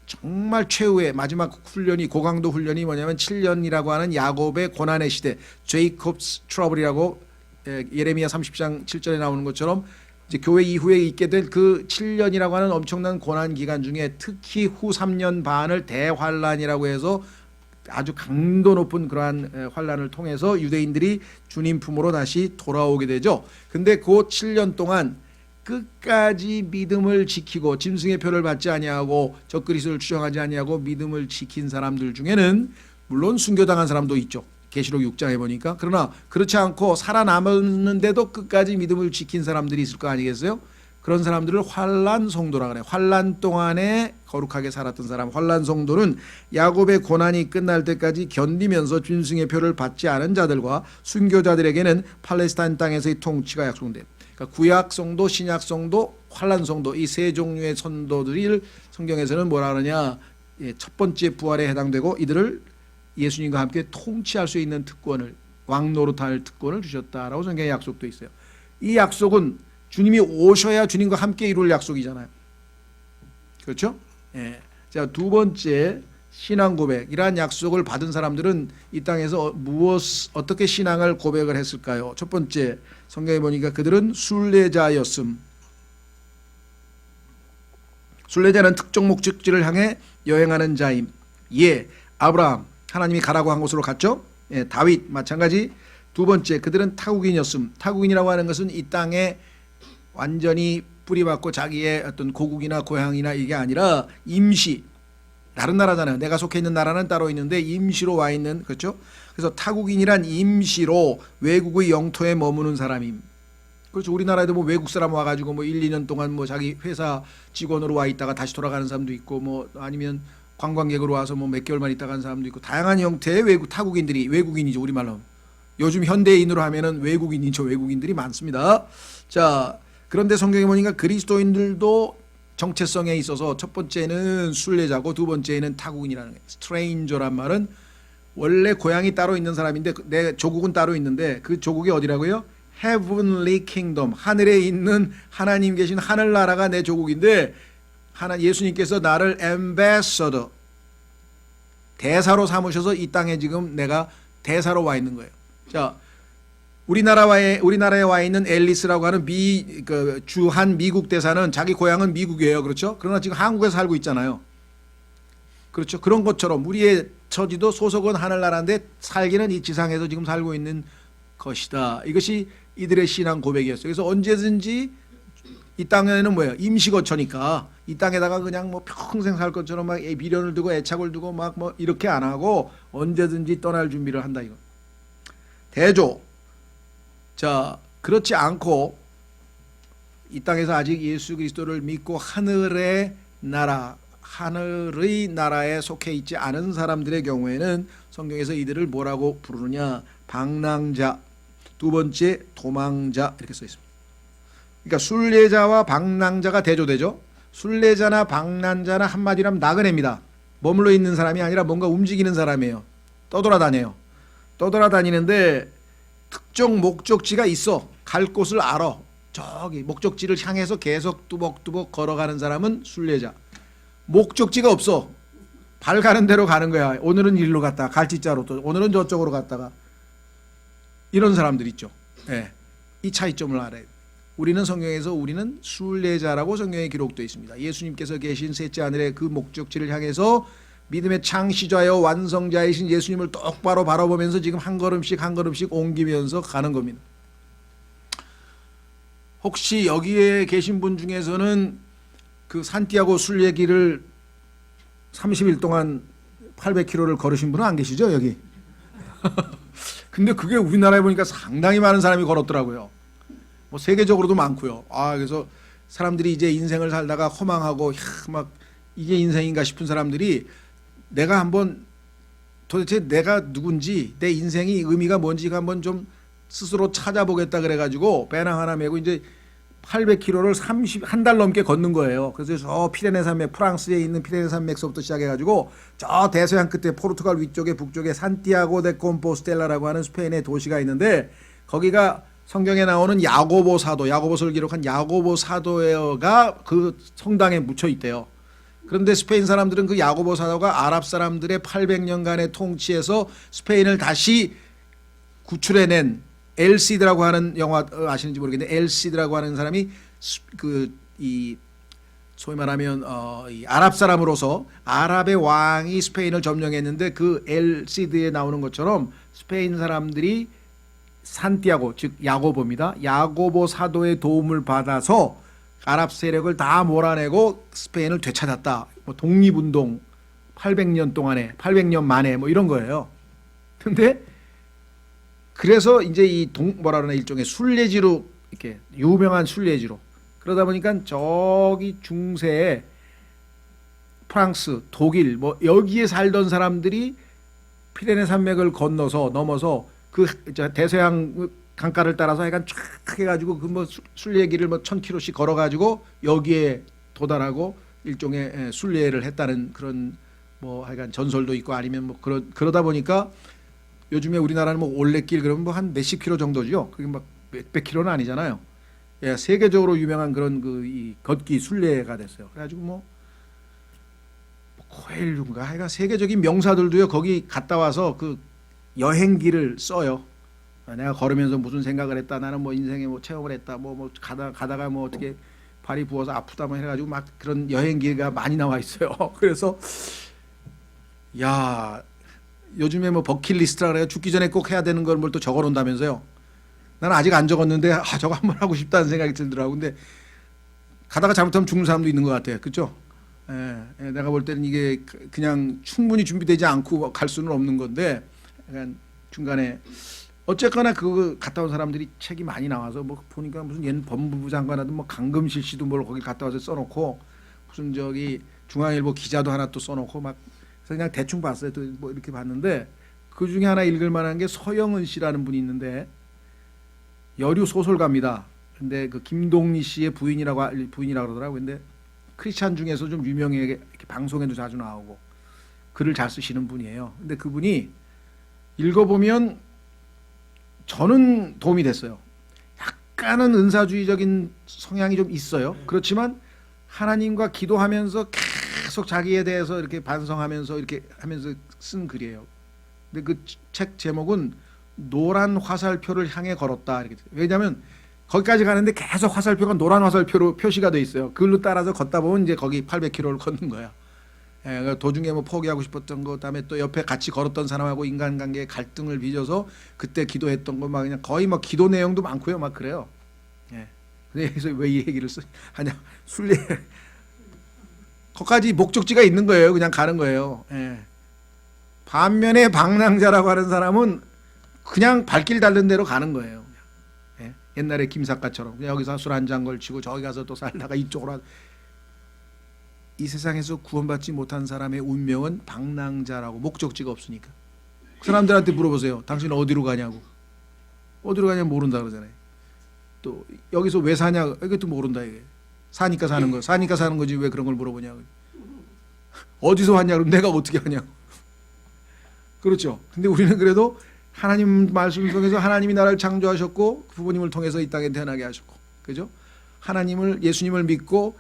정말 최후의 마지막 훈련이 고강도 훈련이 뭐냐면 7년이라고 하는 야곱의 고난의 시대, 제이콥스 트러블이라고 예레미야 30장 7절에 나오는 것처럼 이제 교회 이후에 있게 될 그 7년이라고 하는 엄청난 고난 기간 중에 특히 후 3년 반을 대환란이라고 해서 아주 강도 높은 그러한 환란을 통해서 유대인들이 주님 품으로 다시 돌아오게 되죠. 근데 그 7년 동안 끝까지 믿음을 지키고 짐승의 표를 받지 아니하고 적그리스도를 추종하지 아니하고 믿음을 지킨 사람들 중에는 물론 순교당한 사람도 있죠. 계시록 6장에 보니까. 그러나 그렇지 않고 살아남았는데도 끝까지 믿음을 지킨 사람들이 있을 거 아니겠어요? 그런 사람들을 환란 성도라 그래요. 환란 동안에 거룩하게 살았던 사람. 환란 성도는 야곱의 고난이 끝날 때까지 견디면서 짐승의 표를 받지 않은 자들과 순교자들에게는 팔레스타인 땅에서의 통치가 약속돼요. 그러니까 구약 성도, 신약 성도, 환란 성도 이 세 종류의 선도들을 성경에서는 뭐라 그러냐? 첫 번째 부활에 해당되고 이들을 예수님과 함께 통치할 수 있는 특권을 왕 노릇할 특권을 주셨다라고 성경에 약속도 있어요. 이 약속은 주님이 오셔야 주님과 함께 이룰 약속이잖아요. 그렇죠? 예. 자, 두 번째 신앙 고백. 이러한 약속을 받은 사람들은 이 땅에서 어떻게 신앙을 고백을 했을까요? 첫 번째 성경에 보니까 그들은 순례자였음. 순례자는 특정 목적지를 향해 여행하는 자임. 예, 아브라함 하나님이 가라고 한 곳으로 갔죠. 예, 다윗 마찬가지. 두 번째 그들은 타국인이었음. 타국인이라고 하는 것은 이 땅에 완전히 뿌리박고 자기의 어떤 고국이나 고향이나 이게 아니라 임시 다른 나라잖아요. 내가 속해 있는 나라는 따로 있는데 임시로 와 있는 그렇죠. 그래서 타국인이란 임시로 외국의 영토에 머무는 사람임. 그렇죠. 우리나라에도 뭐 외국 사람 와가지고 뭐 1, 2년 동안 뭐 자기 회사 직원으로 와 있다가 다시 돌아가는 사람도 있고 뭐 아니면 관광객으로 와서 뭐 몇 개월만 있다 간 사람도 있고 다양한 형태의 외국 타국인들이 외국인이죠. 우리말로 요즘 현대인으로 하면은 외국인이죠. 외국인들이 많습니다. 자, 그런데 성경에 보니까 그리스도인들도 정체성에 있어서 첫 번째는 순례자고 두 번째는 타국인이라는 거예요. 스트레인저란 말은 원래 고향이 따로 있는 사람인데 내 조국은 따로 있는데 그 조국이 어디라고요? Heavenly Kingdom, 하늘에 있는 하나님 계신 하늘나라가 내 조국인데 예수님께서 나를 ambassador, 대사로 삼으셔서 이 땅에 지금 내가 대사로 와 있는 거예요. 자, 우리나라에 와 있는 앨리스라고 하는 주한 미국 대사는 자기 고향은 미국이에요. 그렇죠? 그러나 지금 한국에서 살고 있잖아요. 그렇죠? 그런 것처럼 우리의 처지도 소속은 하늘나라인데 살기는 이 지상에서 지금 살고 있는 것이다. 이것이 이들의 신앙 고백이었어요. 그래서 언제든지 이 땅에는 뭐예요? 임시거처니까 이 땅에다가 그냥 뭐 평생 살 것처럼 막 미련을 두고 애착을 두고 막 뭐 이렇게 안 하고 언제든지 떠날 준비를 한다 이거. 대조. 자, 그렇지 않고 이 땅에서 아직 예수 그리스도를 믿고 하늘의 나라에 속해 있지 않은 사람들의 경우에는 성경에서 이들을 뭐라고 부르느냐? 방랑자, 두 번째 도망자 이렇게 써 있습니다. 그러니까 순례자와 방랑자가 대조되죠. 순례자나 방랑자나 한마디로 하면 나그네입니다. 머물러 있는 사람이 아니라 뭔가 움직이는 사람이에요. 떠돌아다녀요. 떠돌아다니는데 특정 목적지가 있어. 갈 곳을 알아. 저기 목적지를 향해서 계속 뚜벅뚜벅 걸어가는 사람은 순례자. 목적지가 없어. 발 가는 대로 가는 거야. 오늘은 일로 갔다가 갈지자로 또 오늘은 저쪽으로 갔다가 이런 사람들 있죠. 네. 이 차이점을 알아야 돼. 우리는 순례자라고 성경에 기록되어 있습니다. 예수님께서 계신 셋째 하늘의 그 목적지를 향해서 믿음의 창시자여 완성자이신 예수님을 똑바로 바라보면서 지금 한 걸음씩 한 걸음씩 옮기면서 가는 겁니다. 혹시 여기에 계신 분 중에서는 그 산티아고 순례길을 30일 동안 800km를 걸으신 분은 안 계시죠 여기? 근데 그게 우리나라에 보니까 상당히 많은 사람이 걸었더라고요. 뭐 세계적으로도 많고요. 그래서 사람들이 이제 인생을 살다가 허망하고 막 이게 인생인가 싶은 사람들이 내가 한번 도대체 내가 누군지 내 인생이 의미가 뭔지가 한번 좀 스스로 찾아보겠다 그래가지고 배낭 하나 메고 이제 800km를 한 달 넘게 걷는 거예요. 그래서 저 피레네 산맥, 프랑스에 있는 피레네 산맥서부터 시작해가지고 저 대서양 끝에 포르투갈 위쪽에 북쪽에 산티아고 데 콤포스텔라라고 하는 스페인의 도시가 있는데 거기가 성경에 나오는 야고보 사도, 야고보서를 기록한 야고보 사도가 그 성당에 묻혀 있대요. 그런데 스페인 사람들은 그 야고보 사도가 아랍 사람들의 800년간의 통치에서 스페인을 다시 구출해낸 엘시드라고 하는 영화 아시는지 모르겠는데 엘시드라고 하는 사람이 이 소위 말하면 이 아랍 사람으로서 아랍의 왕이 스페인을 점령했는데 그 엘시드에 나오는 것처럼 스페인 사람들이 산티아고 즉 야고보입니다. 야고보 사도의 도움을 받아서 아랍 세력을 다 몰아내고 스페인을 되찾았다. 뭐 독립운동 800년 동안에 800년 만에 뭐 이런 거예요. 근데 그래서 이제 이 뭐라 그러나 일종의 순례지로 이렇게 유명한 순례지로 그러다 보니까 저기 중세에 프랑스, 독일 뭐 여기에 살던 사람들이 피레네 산맥을 넘어서 그 대서양 강가를 따라서 하여간 쫙 해가지고 그 뭐 순례길을 뭐 1000km씩 걸어가지고 여기에 도달하고 일종의 순례를 했다는 그런 뭐 하여간 전설도 있고 아니면 뭐 그러다 보니까 요즘에 우리나라는 뭐 올레길 그러면 뭐 한 몇십 킬로 정도죠. 그게 막 몇백 킬로는 아니잖아요. 예, 세계적으로 유명한 그런 이 걷기 순례가 됐어요. 그래가지고 뭐 코엘류인가 하여간 세계적인 명사들도요 거기 갔다 와서 그 여행기를 써요. 내가 걸으면서 무슨 생각을 했다. 나는 뭐 인생에 뭐 체험을 했다. 뭐 가다가 뭐 어떻게 발이 부어서 아프다 뭐 해가지고 막 그런 여행기가 많이 나와 있어요. 그래서 야. 요즘에 뭐 버킷리스트라 그래요. 죽기 전에 꼭 해야 되는 걸 뭘 또 적어 놓는다면서요. 나는 아직 안 적었는데 저거 한번 하고 싶다는 생각이 들더라고. 근데 가다가 잘못하면 죽는 사람도 있는 것 같아요. 그렇죠? 내가 볼 때는 이게 그냥 충분히 준비되지 않고 갈 수는 없는 건데 약간 중간에 어쨌거나 그 갔다 온 사람들이 책이 많이 나와서 뭐 보니까 무슨 옛 법무부 장관하든 뭐 강금실 씨도 뭘 거기 갔다 와서 써놓고 무슨 저기 중앙일보 기자도 하나 또 써놓고 막 그래서 그냥 대충 봤어요. 또 뭐 이렇게 봤는데 그 중에 하나 읽을 만한 게 서영은 씨라는 분이 있는데 여류 소설가입니다. 근데 그 김동리 씨의 부인이라고 그러더라고요. 근데 크리스찬 중에서 좀 유명해 이렇게 방송에도 자주 나오고 글을 잘 쓰시는 분이에요. 근데 그분이 읽어보면 저는 도움이 됐어요. 약간은 은사주의적인 성향이 좀 있어요. 그렇지만 하나님과 기도하면서 계속 자기에 대해서 이렇게 반성하면서 이렇게 하면서 쓴 글이에요. 근데 그 책 제목은 노란 화살표를 향해 걸었다. 이렇게. 왜냐하면 거기까지 가는데 계속 화살표가 노란 화살표로 표시가 돼 있어요. 그걸로 따라서 걷다 보면 이제 거기 800km를 걷는 거야. 도중에 뭐 포기하고 싶었던 거, 그다음에 또 옆에 같이 걸었던 사람하고 인간관계에 갈등을 빚어서 그때 기도했던 거 막 그냥 거의 뭐 기도 내용도 많고요, 막 그래요. 그래서 왜 이 얘기를 하냐? 순례. 거기까지 목적지가 있는 거예요. 그냥 가는 거예요. 반면에 방랑자라고 하는 사람은 그냥 발길 닳는 대로 가는 거예요. 옛날에 김삿갓처럼 그냥 여기서 술 한 잔 걸치고 저기 가서 또 살다가 이쪽으로 이 세상에서 구원받지 못한 사람의 운명은 방랑자라고 목적지가 없으니까 그 사람들한테 물어보세요. 당신은 어디로 가냐고. 어디로 가냐면 모른다 그러잖아요. 또 여기서 왜 사냐 이것도 모른다 이게. 사니까 사는 거. 사니까 사는 거지 왜 그런 걸 물어보냐고. 어디서 왔냐 그럼 내가 어떻게 하냐고. 그렇죠. 근데 우리는 그래도 하나님 말씀을 통해서 하나님이 나를 창조하셨고 부모님을 통해서 이 땅에 태어나게 하셨고 그죠? 예수님을 믿고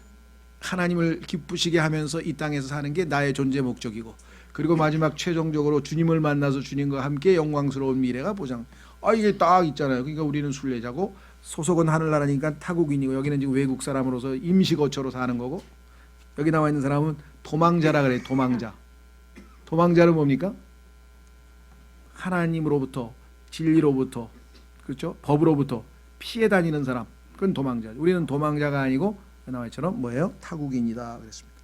하나님을 기쁘시게 하면서 이 땅에서 사는 게 나의 존재 목적이고 그리고 마지막 최종적으로 주님을 만나서 주님과 함께 영광스러운 미래가 보장. 이게 딱 있잖아요. 그러니까 우리는 순례자고 소속은 하늘나라니까 타국인이고 여기는 지금 외국 사람으로서 임시거처로 사는 거고 여기 나와 있는 사람은 도망자라 그래요. 도망자. 도망자는 뭡니까? 하나님으로부터 진리로부터 그렇죠? 법으로부터 피해 다니는 사람. 그건 도망자죠. 우리는 도망자가 아니고 나와 있처럼 뭐예요? 타국인이다 그랬습니다.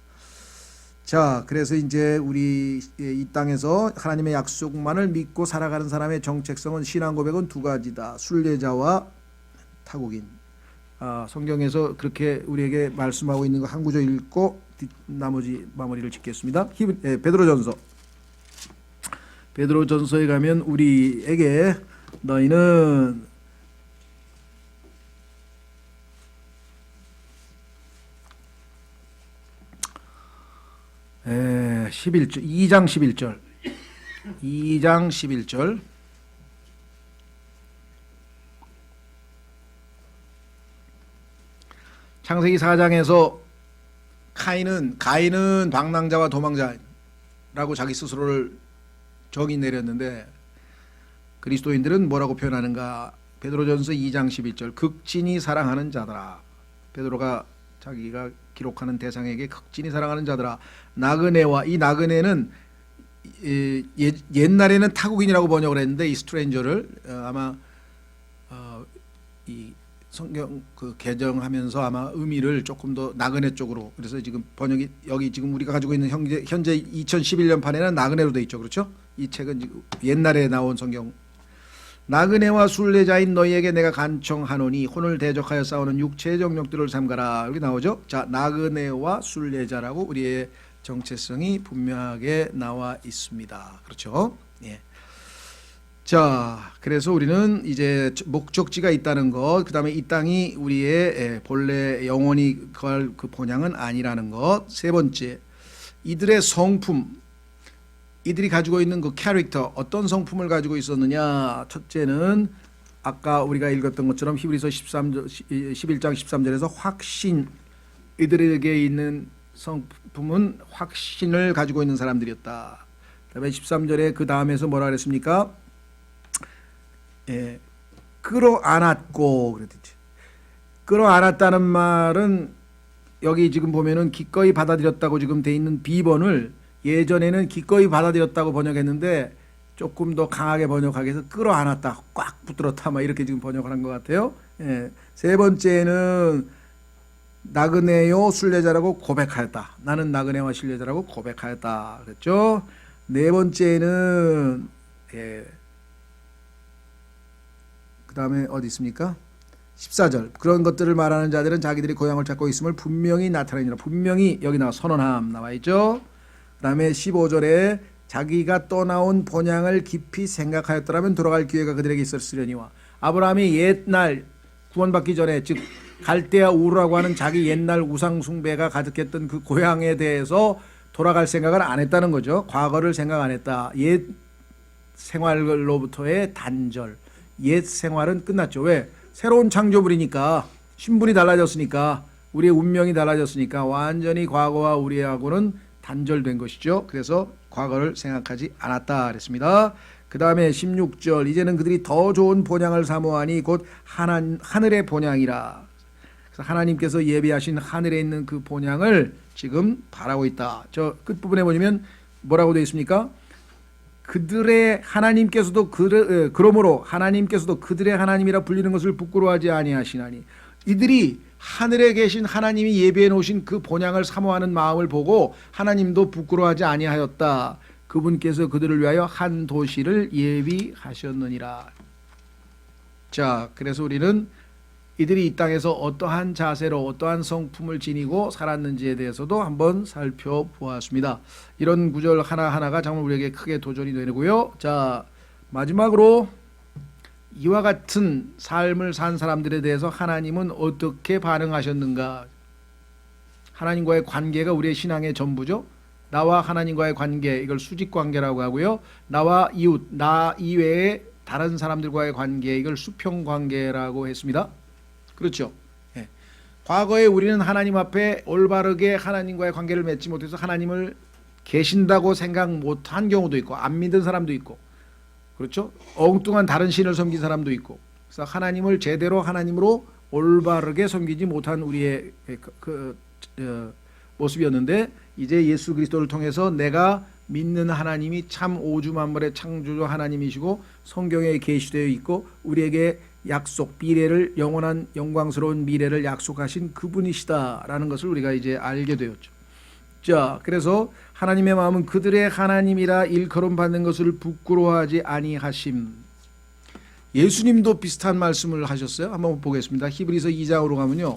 자, 그래서 이제 우리 이 땅에서 하나님의 약속만을 믿고 살아가는 사람의 정체성은 신앙 고백은 두 가지다. 순례자와 타국인. 성경에서 그렇게 우리에게 말씀하고 있는 거 한 구절 읽고 나머지 마무리를 짓겠습니다. 베드로전서에 가면 우리에게 너희는 11절, 2장 11절. 2장 11절. 창세기 4장에서 가인은 방랑자와 도망자라고 자기 스스로를 정의 내렸는데 그리스도인들은 뭐라고 표현하는가? 베드로전서 2장 11절. 극진히 사랑하는 자들아. 베드로가 자기가 기록하는 대상에게 극진히 사랑하는 자들아. 나그네와, 이 나그네는 옛날에는 타국인이라고 번역을 했는데 이 스트레인저를 아마 이 성경 그 개정하면서 아마 의미를 조금 더 나그네 쪽으로, 그래서 지금 번역이 여기 지금 우리가 가지고 있는 현재 2011년 판에는 나그네로 돼 있죠. 그렇죠? 이 책은 지금 옛날에 나온 성경. 나그네와 순례자인 너희에게 내가 간청하노니 혼을 대적하여 싸우는 육체의 정욕들을 삼가라. 여기 나오죠. 자, 나그네와 순례자라고 우리의 정체성이 분명하게 나와 있습니다. 그렇죠? 예. 자, 그래서 우리는 이제 목적지가 있다는 것, 그 다음에 이 땅이 우리의 본래 영원히 걸 그 본향은 아니라는 것. 세 번째, 이들의 성품, 이들이 가지고 있는 그 캐릭터, 어떤 성품을 가지고 있었느냐. 첫째는 아까 우리가 읽었던 것처럼 히브리서 11장 13절에서 확신, 이들에게 있는 성품은 확신을 가지고 있는 사람들이었다. 그다음에 13절에 그 다음에서 뭐라 그랬습니까? 끌어안았고 그랬듯이. 끌어안았다는 말은 여기 지금 보면은 기꺼이 받아들였다고 지금 돼 있는 B번을 예전에는 기꺼이 받아들였다고 번역했는데 조금 더 강하게 번역하기 위해서 끌어안았다, 꽉 붙들었다, 막 이렇게 지금 번역을 한 것 같아요. 세 번째는 나그네요 순례자라고 고백하였다. 나는 나그네와 순례자라고 고백하였다 그랬죠. 네 번째는 그 다음에 어디 있습니까? 14절. 그런 것들을 말하는 자들은 자기들이 고향을 찾고 있음을 분명히 나타내니라. 분명히 여기 나와 선언함 나와 있죠. 그 다음에 15절에 자기가 떠나온 본향을 깊이 생각하였더라면 돌아갈 기회가 그들에게 있었으려니와. 아브라함이 옛날 구원받기 전에, 즉 갈대아 우르라고 하는 자기 옛날 우상 숭배가 가득했던 그 고향에 대해서 돌아갈 생각을 안 했다는 거죠. 과거를 생각 안 했다. 옛 생활로부터의 단절. 옛 생활은 끝났죠. 왜? 새로운 창조물이니까, 신분이 달라졌으니까, 우리의 운명이 달라졌으니까 완전히 과거와 우리하고는 단절된 것이죠. 그래서 과거를 생각하지 않았다 그랬습니다. 그 다음에 16절, 이제는 그들이 더 좋은 본향을 사모하니 곧 하늘의 본향이라. 그래서 하나님께서 예비하신 하늘에 있는 그 본향을 지금 바라고 있다. 저 끝부분에 보시면 뭐라고 되어 있습니까? 그들의 하나님께서도 그러므로 하나님께서도 그들의 하나님이라 불리는 것을 부끄러워하지 아니하시나니. 이들이 하늘에 계신 하나님이 예비해 놓으신 그 본향을 사모하는 마음을 보고 하나님도 부끄러워하지 아니하였다. 그분께서 그들을 위하여 한 도시를 예비하셨느니라. 자, 그래서 우리는 이들이 이 땅에서 어떠한 자세로 어떠한 성품을 지니고 살았는지에 대해서도 한번 살펴보았습니다. 이런 구절 하나하나가 정말 우리에게 크게 도전이 되고요. 자, 마지막으로 이와 같은 삶을 산 사람들에 대해서 하나님은 어떻게 반응하셨는가? 하나님과의 관계가 우리의 신앙의 전부죠. 나와 하나님과의 관계, 이걸 수직관계라고 하고요. 나와 이웃, 나 이외의 다른 사람들과의 관계, 이걸 수평관계라고 했습니다. 그렇죠. 예. 과거에 우리는 하나님 앞에 올바르게 하나님과의 관계를 맺지 못해서 하나님을 계신다고 생각 못한 경우도 있고, 안 믿은 사람도 있고, 그렇죠. 엉뚱한 다른 신을 섬긴 사람도 있고, 그래서 하나님을 제대로 하나님으로 올바르게 섬기지 못한 우리의 모습이었는데, 이제 예수 그리스도를 통해서 내가 믿는 하나님이 참 오주 만물의 창조주 하나님이시고 성경에 계시되어 있고 우리에게 약속, 미래를, 영원한 영광스러운 미래를 약속하신 그분이시다라는 것을 우리가 이제 알게 되었죠. 자, 그래서 하나님의 마음은 그들의 하나님이라 일컬음 받는 것을 부끄러워하지 아니하심. 예수님도 비슷한 말씀을 하셨어요. 한번 보겠습니다. 히브리서 2장으로 가면요.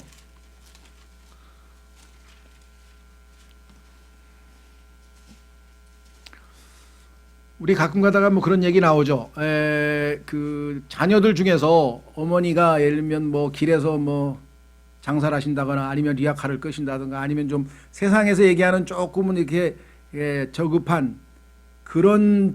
우리 가끔 가다가 뭐 그런 얘기 나오죠. 그 자녀들 중에서 어머니가 예를 들면 뭐 길에서 뭐 장사를 하신다거나 아니면 리아카를 끄신다든가 아니면 좀 세상에서 얘기하는 조금은 이렇게 예, 저급한 그런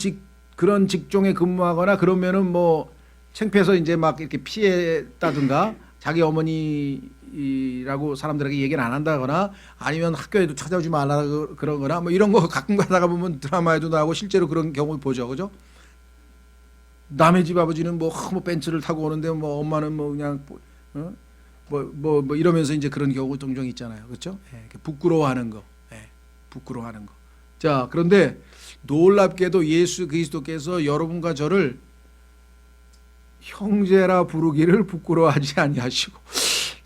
직종에 근무하거나 그러면은 뭐 창피해서 이제 막 이렇게 피했다든가 자기 어머니라고 사람들에게 얘기를 안 한다거나 아니면 학교에도 찾아오지 말라 그러거나 뭐 이런 거 가끔 가다가 보면 드라마에도 나오고 실제로 그런 경우 보죠, 그죠? 남의 집 아버지는 뭐 벤츠를 타고 오는데 뭐 엄마는 뭐 그냥 뭐 이러면서 이제 그런 경우 종종 있잖아요, 그렇죠? 예, 부끄러워하는 거, 예, 부끄러워하는 거. 자, 그런데 놀랍게도 예수 그리스도께서 여러분과 저를 형제라 부르기를 부끄러워하지 아니하시고,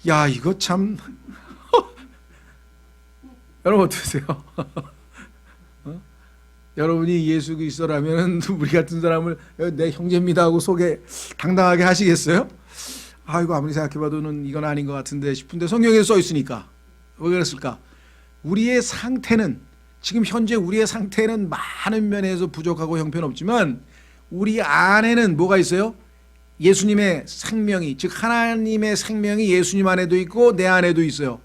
야, 이거 참 여러분 어떠세요? 여러분이 예수 그리스도라면 우리 같은 사람을 내 형제입니다 하고 소개 당당하게 하시겠어요? 이거 아무리 생각해봐도는 이건 아닌 것 같은데 싶은데 성경에 써 있으니까. 왜 그랬을까? 우리의 상태는 지금 현재 우리의 상태는 많은 면에서 부족하고 형편없지만 우리 안에는 뭐가 있어요? 예수님의 생명이, 즉 하나님의 생명이 예수님 안에도 있고 내 안에도 있어요.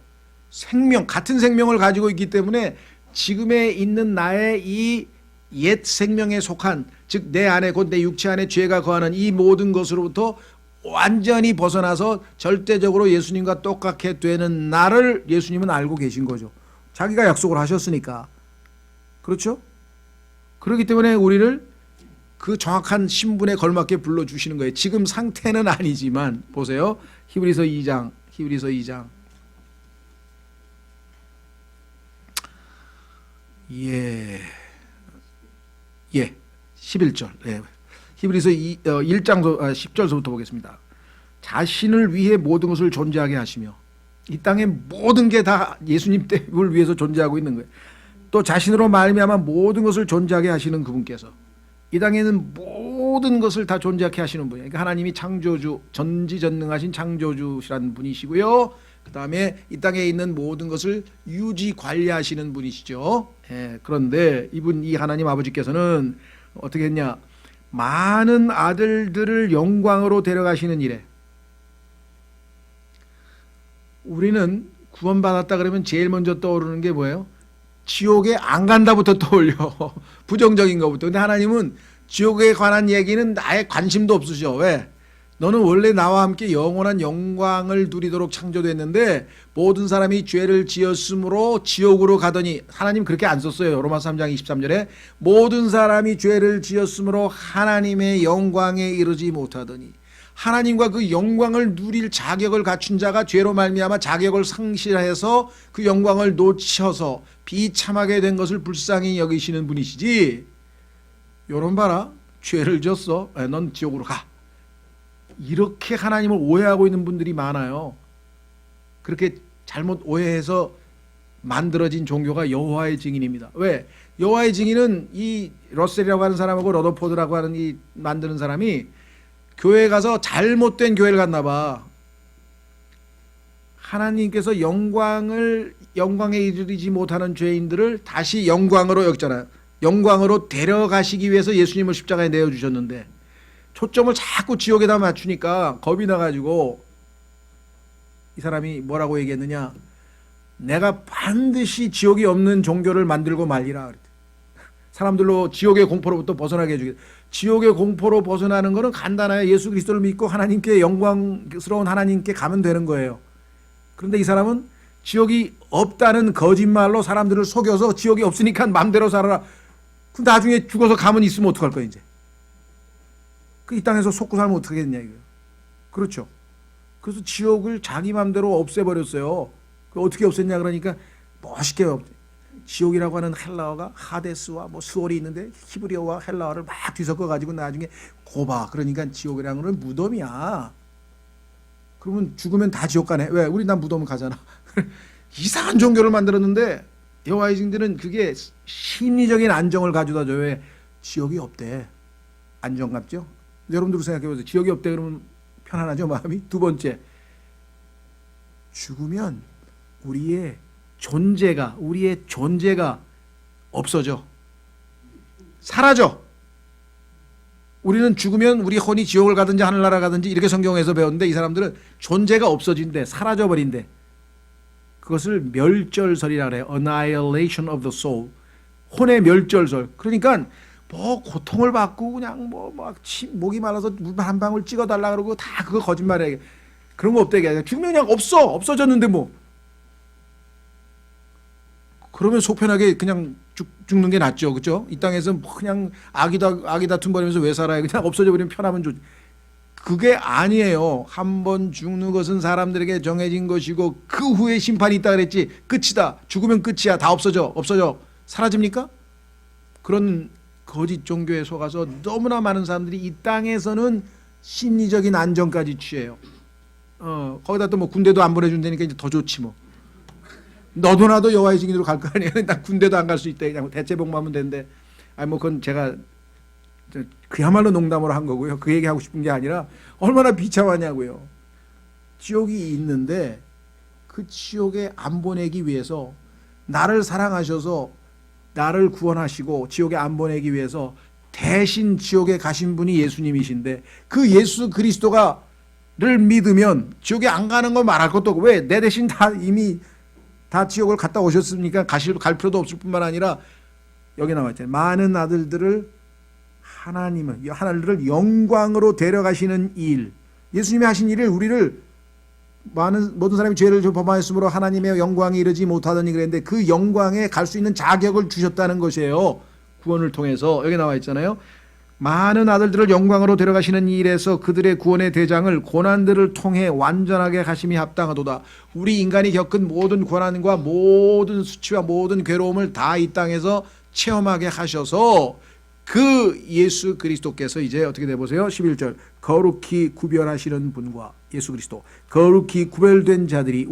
생명, 같은 생명을 가지고 있기 때문에 지금에 있는 나의 이 옛 생명에 속한, 즉 내 안에 곧 내 육체 안에 죄가 거하는 이 모든 것으로부터 완전히 벗어나서 절대적으로 예수님과 똑같게 되는 나를 예수님은 알고 계신 거죠. 자기가 약속을 하셨으니까. 그렇죠? 그렇기 때문에 우리를 그 정확한 신분에 걸맞게 불러주시는 거예요. 지금 상태는 아니지만 보세요. 히브리서 2장 예, 11절. 예. 히브리서 1장 10절서부터 보겠습니다. 자신을 위해 모든 것을 존재하게 하시며, 이 땅의 모든 게 다 예수님 때문을 위해서 존재하고 있는 거예요. 또 자신으로 말미암아 모든 것을 존재하게 하시는 그분께서 이 땅에는 모든 것을 다 존재하게 하시는 분이에요. 그러니까 하나님이 창조주, 전지전능하신 창조주시라는 분이시고요. 그 다음에 이 땅에 있는 모든 것을 유지 관리하시는 분이시죠. 예, 그런데 이 하나님 아버지께서는 어떻게 했냐? 많은 아들들을 영광으로 데려가시는 일에, 우리는 구원받았다 그러면 제일 먼저 떠오르는 게 뭐예요? 지옥에 안 간다부터 떠올려. 부정적인 것부터. 근데 하나님은 지옥에 관한 얘기는 아예 관심도 없으셔. 왜? 너는 원래 나와 함께 영원한 영광을 누리도록 창조됐는데 모든 사람이 죄를 지었으므로 지옥으로 가더니, 하나님 그렇게 안 썼어요. 로마서 3장 23절에 모든 사람이 죄를 지었으므로 하나님의 영광에 이르지 못하더니, 하나님과 그 영광을 누릴 자격을 갖춘 자가 죄로 말미암아 자격을 상실해서 그 영광을 놓쳐서 비참하게 된 것을 불쌍히 여기시는 분이시지, 요런 봐라, 죄를 지었어, 넌 지옥으로 가, 이렇게 하나님을 오해하고 있는 분들이 많아요. 그렇게 잘못 오해해서 만들어진 종교가 여호와의 증인입니다. 왜? 여호와의 증인은 이 러셀이라고 하는 사람하고 러더포드라고 하는 이 만드는 사람이 교회에 가서 잘못된 교회를 갔나 봐. 하나님께서 영광에 이르지 못하는 죄인들을 다시 영광으로 여겼잖아요. 영광으로 데려가시기 위해서 예수님을 십자가에 내어주셨는데 초점을 자꾸 지옥에다 맞추니까 겁이 나가지고 이 사람이 뭐라고 얘기했느냐? 내가 반드시 지옥이 없는 종교를 만들고 말리라. 사람들로 지옥의 공포로부터 벗어나게 해주겠다. 지옥의 공포로 벗어나는 것은 간단해요. 예수 그리스도를 믿고 하나님께, 영광스러운 하나님께 가면 되는 거예요. 그런데 이 사람은 지옥이 없다는 거짓말로 사람들을 속여서 지옥이 없으니까 마음대로 살아라. 그럼 나중에 죽어서 가면 있으면 어떡할 거야 이제. 이 땅에서 속고 살면 어떻게 되냐 이거예요. 그렇죠. 그래서 지옥을 자기 마음대로 없애버렸어요. 어떻게 없앴냐 그러니까 멋있게 지옥이라고 하는 헬라어가 하데스와 뭐 수월이 있는데 히브리어와 헬라어를 막 뒤섞어 가지고 나중에 고바, 그러니까 지옥이라는 건 무덤이야. 그러면 죽으면 다 지옥 가네. 왜? 우리 난 무덤 가잖아. 이상한 종교를 만들었는데 여호와의 증인들은 그게 심리적인 안정을 가져다 줘요. 왜? 지옥이 없대. 안정감죠. 여러분들 생각해보세요. 지옥이 없대 그러면 편안하죠 마음이. 두 번째, 죽으면 우리의 존재가 없어져. 사라져. 우리는 죽으면 우리 혼이 지옥을 가든지 하늘나라 가든지 이렇게 성경에서 배웠는데 이 사람들은 존재가 없어진대. 사라져버린대. 그것을 멸절설이라 그래요. Annihilation of the soul. 혼의 멸절설. 그러니까 뭐 고통을 받고 그냥 뭐 막 목이 말라서 물 한 방울 찍어달라 그러고 다 그거 거짓말이야. 그런 거 없다 이게. 죽으면 그냥 없어졌는데 뭐. 그러면 속 편하게 그냥 죽는 게 낫죠, 그렇죠? 이 땅에서 뭐 그냥 아기 다툼 벌이면서 왜 살아요? 그냥 없어져 버리면 편하면 좋지. 그게 아니에요. 한 번 죽는 것은 사람들에게 정해진 것이고 그 후에 심판이 있다 그랬지. 끝이다. 죽으면 끝이야. 다 없어져. 사라집니까? 그런 거짓 종교에 속아서 너무나 많은 사람들이 이 땅에서는 심리적인 안정까지 취해요. 거기다 또 뭐 군대도 안 보내준다니까 이제 더 좋지 뭐. 너도 나도 여호와의 증인으로 갈 거 아니에요. 나 군대도 안 갈 수 있대. 그냥 대체복만 하면 되는데. 아니 뭐 그건 제가 그야말로 농담으로 한 거고요. 그 얘기하고 싶은 게 아니라 얼마나 비참하냐고요. 지옥이 있는데 그 지옥에 안 보내기 위해서 나를 사랑하셔서 나를 구원하시고 지옥에 안 보내기 위해서 대신 지옥에 가신 분이 예수님이신데 그 예수 그리스도가를 믿으면 지옥에 안 가는 걸 말할 것도 없고 왜 내 대신 다 이미 다 지옥을 갔다 오셨으니까 갈 필요도 없을 뿐만 아니라 여기 나와 있잖아요. 많은 아들들을 하나님을 영광으로 데려가시는 일. 예수님이 하신 일을 우리를 모든 사람이 죄를 범하였으므로 하나님의 영광에 이르지 못하더니 그랬는데 그 영광에 갈 수 있는 자격을 주셨다는 것이에요. 구원을 통해서 여기 나와 있잖아요. 많은 아들들을 영광으로 데려가시는 일에서 그들의 구원의 대장을 고난들을 통해 완전하게 하심이 합당하도다. 우리 인간이 겪은 모든 고난과 모든 수치와 모든 괴로움을 다 이 땅에서 체험하게 하셔서 그 예수 그리스도께서 이제 어떻게 돼 보세요? 11절 거룩히 구별하시는 분과 예수 그리스도 거룩히 구별된 자들이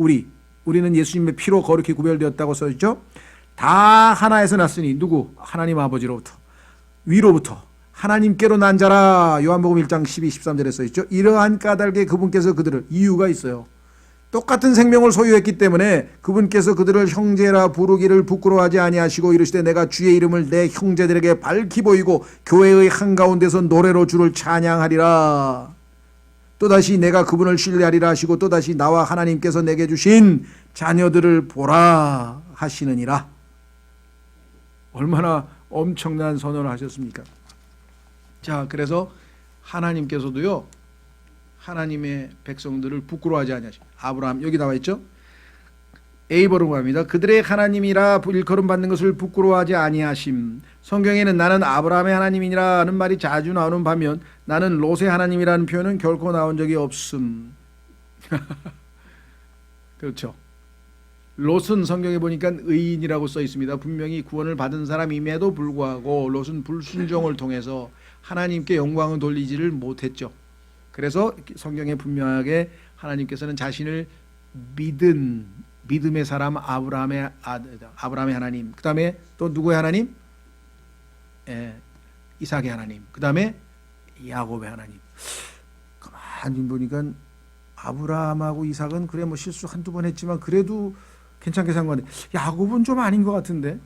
우리는 예수님의 피로 거룩히 구별되었다고 써있죠. 다 하나에서 났으니 누구? 하나님 아버지로부터 위로부터 하나님께로 난 자라. 요한복음 1장 12, 13절에 써있죠. 이러한 까닭에 그분께서 그들을 이유가 있어요. 똑같은 생명을 소유했기 때문에 그분께서 그들을 형제라 부르기를 부끄러워하지 아니하시고 이르시되 내가 주의 이름을 내 형제들에게 밝히 보이고 교회의 한가운데서 노래로 주를 찬양하리라. 또다시 내가 그분을 신뢰하리라 하시고 또다시 나와 하나님께서 내게 주신 자녀들을 보라 하시느니라. 얼마나 엄청난 선언을 하셨습니까? 자, 그래서 하나님께서도요 하나님의 백성들을 부끄러워하지 아니하시고 아브라함 여기 나와 있죠. 에이버로 갑니다. 그들의 하나님이라 일컬음 받는 것을 부끄러워하지 아니하심. 성경에는 나는 아브라함의 하나님이라는 말이 자주 나오는 반면 나는 롯의 하나님이라는 표현은 결코 나온 적이 없음. 그렇죠. 롯은 성경에 보니까 의인이라고 써 있습니다. 분명히 구원을 받은 사람임에도 불구하고 롯은 불순종을 통해서 하나님께 영광을 돌리지를 못했죠. 그래서 성경에 분명하게 하나님께서는 자신을 믿은 믿음의 사람 아브라함의 하나님, 그 다음에 또 누구의 하나님? 이삭의 하나님, 그 다음에 야곱의 하나님. 가만히 보니까 아브라함하고 이삭은 그래 뭐 실수 한두 번 했지만 그래도 괜찮게 산 건데 야곱은 좀 아닌 것 같은데.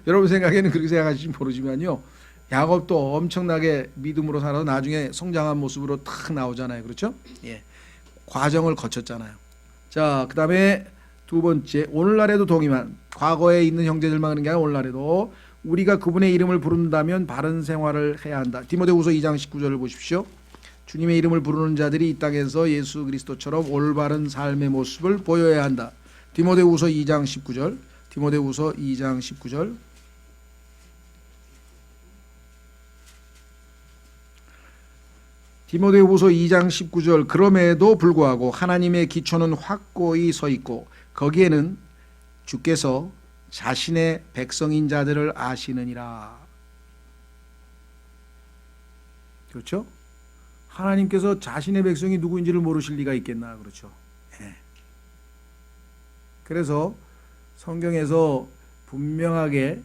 여러분 생각에는 그렇게 생각하실지 모르지만요, 야곱도 엄청나게 믿음으로 살아서 나중에 성장한 모습으로 탁 나오잖아요. 그렇죠? 예. 과정을 거쳤잖아요. 자, 그 다음에 두 번째, 오늘날에도 동의만, 과거에 있는 형제들만 그런 게 아니라 오늘날에도 우리가 그분의 이름을 부른다면 바른 생활을 해야 한다. 디모데후서 2장 19절을 보십시오. 주님의 이름을 부르는 자들이 이 땅에서 예수 그리스도처럼 올바른 삶의 모습을 보여야 한다. 디모데후서 2장 19절. 디모데후서 2장 19절. 디모데후서 2장 19절. 그럼에도 불구하고 하나님의 기초는 확고히 서 있고 거기에는 주께서 자신의 백성인 자들을 아시느니라. 그렇죠? 하나님께서 자신의 백성이 누구인지를 모르실 리가 있겠나. 그렇죠? 네. 그래서 성경에서 분명하게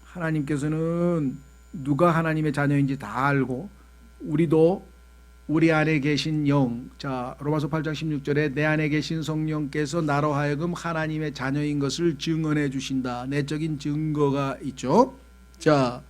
하나님께서는 누가 하나님의 자녀인지 다 알고 우리도 우리 안에 계신 영, 자 로마서 8장 16절에 내 안에 계신 성령께서 나로 하여금 하나님의 자녀인 것을 증언해 주신다. 내적인 증거가 있죠. 자,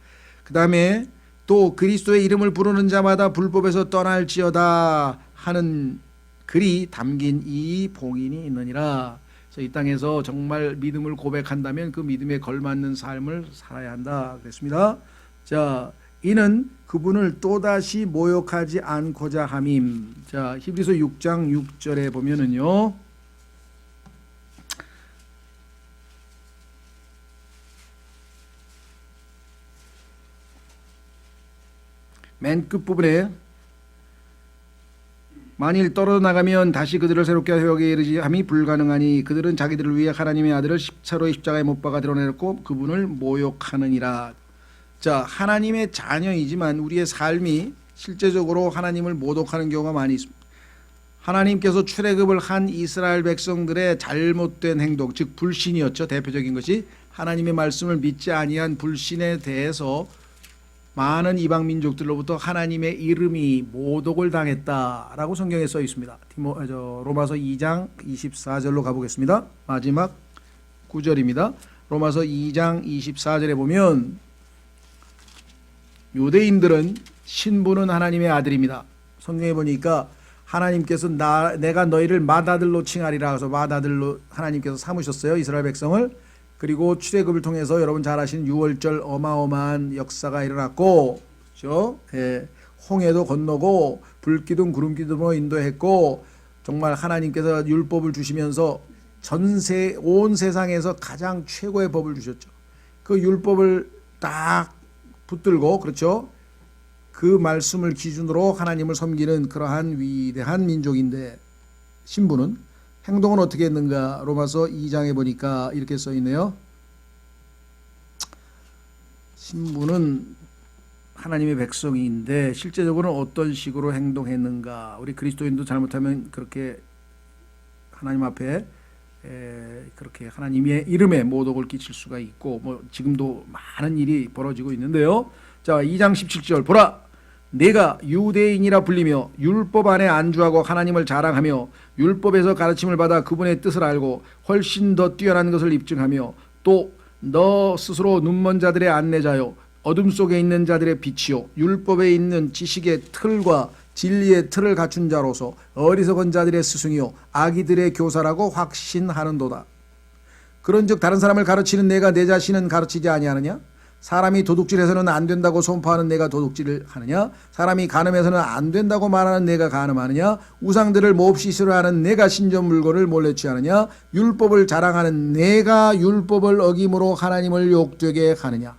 그 다음에 또 그리스도의 이름을 부르는 자마다 불법에서 떠날지어다 하는 글이 담긴 이 봉인이 있느니라. 이 땅에서 정말 믿음을 고백한다면 그 믿음에 걸맞는 삶을 살아야 한다 그랬습니다. 자, 이는 그분을 또다시 모욕하지 않고자 함임. 자, 히브리서 6장 6절에 보면은요. 맨 끝부분에 만일 떨어져 나가면 다시 그들을 새롭게 회복에 이르지 함이 불가능하니 그들은 자기들을 위해 하나님의 아들을 십자로의 십자가에 못 박아 드러내놓고 그분을 모욕하느니라. 자, 하나님의 자녀이지만 우리의 삶이 실제적으로 하나님을 모독하는 경우가 많이 있습니다. 하나님께서 출애굽을 한 이스라엘 백성들의 잘못된 행동, 즉 불신이었죠. 대표적인 것이 하나님의 말씀을 믿지 아니한 불신에 대해서 많은 이방 민족들로부터 하나님의 이름이 모독을 당했다라고 성경에 써 있습니다. 로마서 2장 24절로 가보겠습니다. 마지막 9절입니다. 로마서 2장 24절에 보면 유대인들은 신부는 하나님의 아들입니다. 성경에 보니까 하나님께서 내가 너희를 맏아들로 칭하리라 해서 맏아들로 하나님께서 삼으셨어요. 이스라엘 백성을. 그리고 출애굽을 통해서 여러분 잘 아시는 6월절 어마어마한 역사가 일어났고, 그렇죠? 예, 홍해도 건너고 불기둥 구름기둥으로 인도했고, 정말 하나님께서 율법을 주시면서 온 세상에서 가장 최고의 법을 주셨죠. 그 율법을 딱 붙들고, 그렇죠? 그 말씀을 기준으로 하나님을 섬기는 그러한 위대한 민족인데, 신부는 행동은 어떻게 했는가? 로마서 2장에 보니까 이렇게 써 있네요. 신부는 하나님의 백성인데 실제적으로는 어떤 식으로 행동했는가? 우리 그리스도인도 잘못하면 그렇게 하나님 앞에 그렇게 하나님의 이름에 모독을 끼칠 수가 있고, 뭐 지금도 많은 일이 벌어지고 있는데요. 자, 2장 17절 보라, 내가 유대인이라 불리며 율법 안에 안주하고 하나님을 자랑하며 율법에서 가르침을 받아 그분의 뜻을 알고 훨씬 더 뛰어난 것을 입증하며 또 너 스스로 눈먼 자들의 안내자요 어둠 속에 있는 자들의 빛이요 율법에 있는 지식의 틀과 진리의 틀을 갖춘 자로서 어리석은 자들의 스승이요 아기들의 교사라고 확신하는도다. 그런즉 다른 사람을 가르치는 내가 내 자신은 가르치지 아니하느냐? 사람이 도둑질해서는 안 된다고 선포하는 내가 도둑질을 하느냐? 사람이 간음해서는 안 된다고 말하는 내가 간음하느냐? 우상들을 몹시 싫어하는 내가 신전 물건을 몰래 취하느냐? 율법을 자랑하는 내가 율법을 어김으로 하나님을 욕되게 하느냐?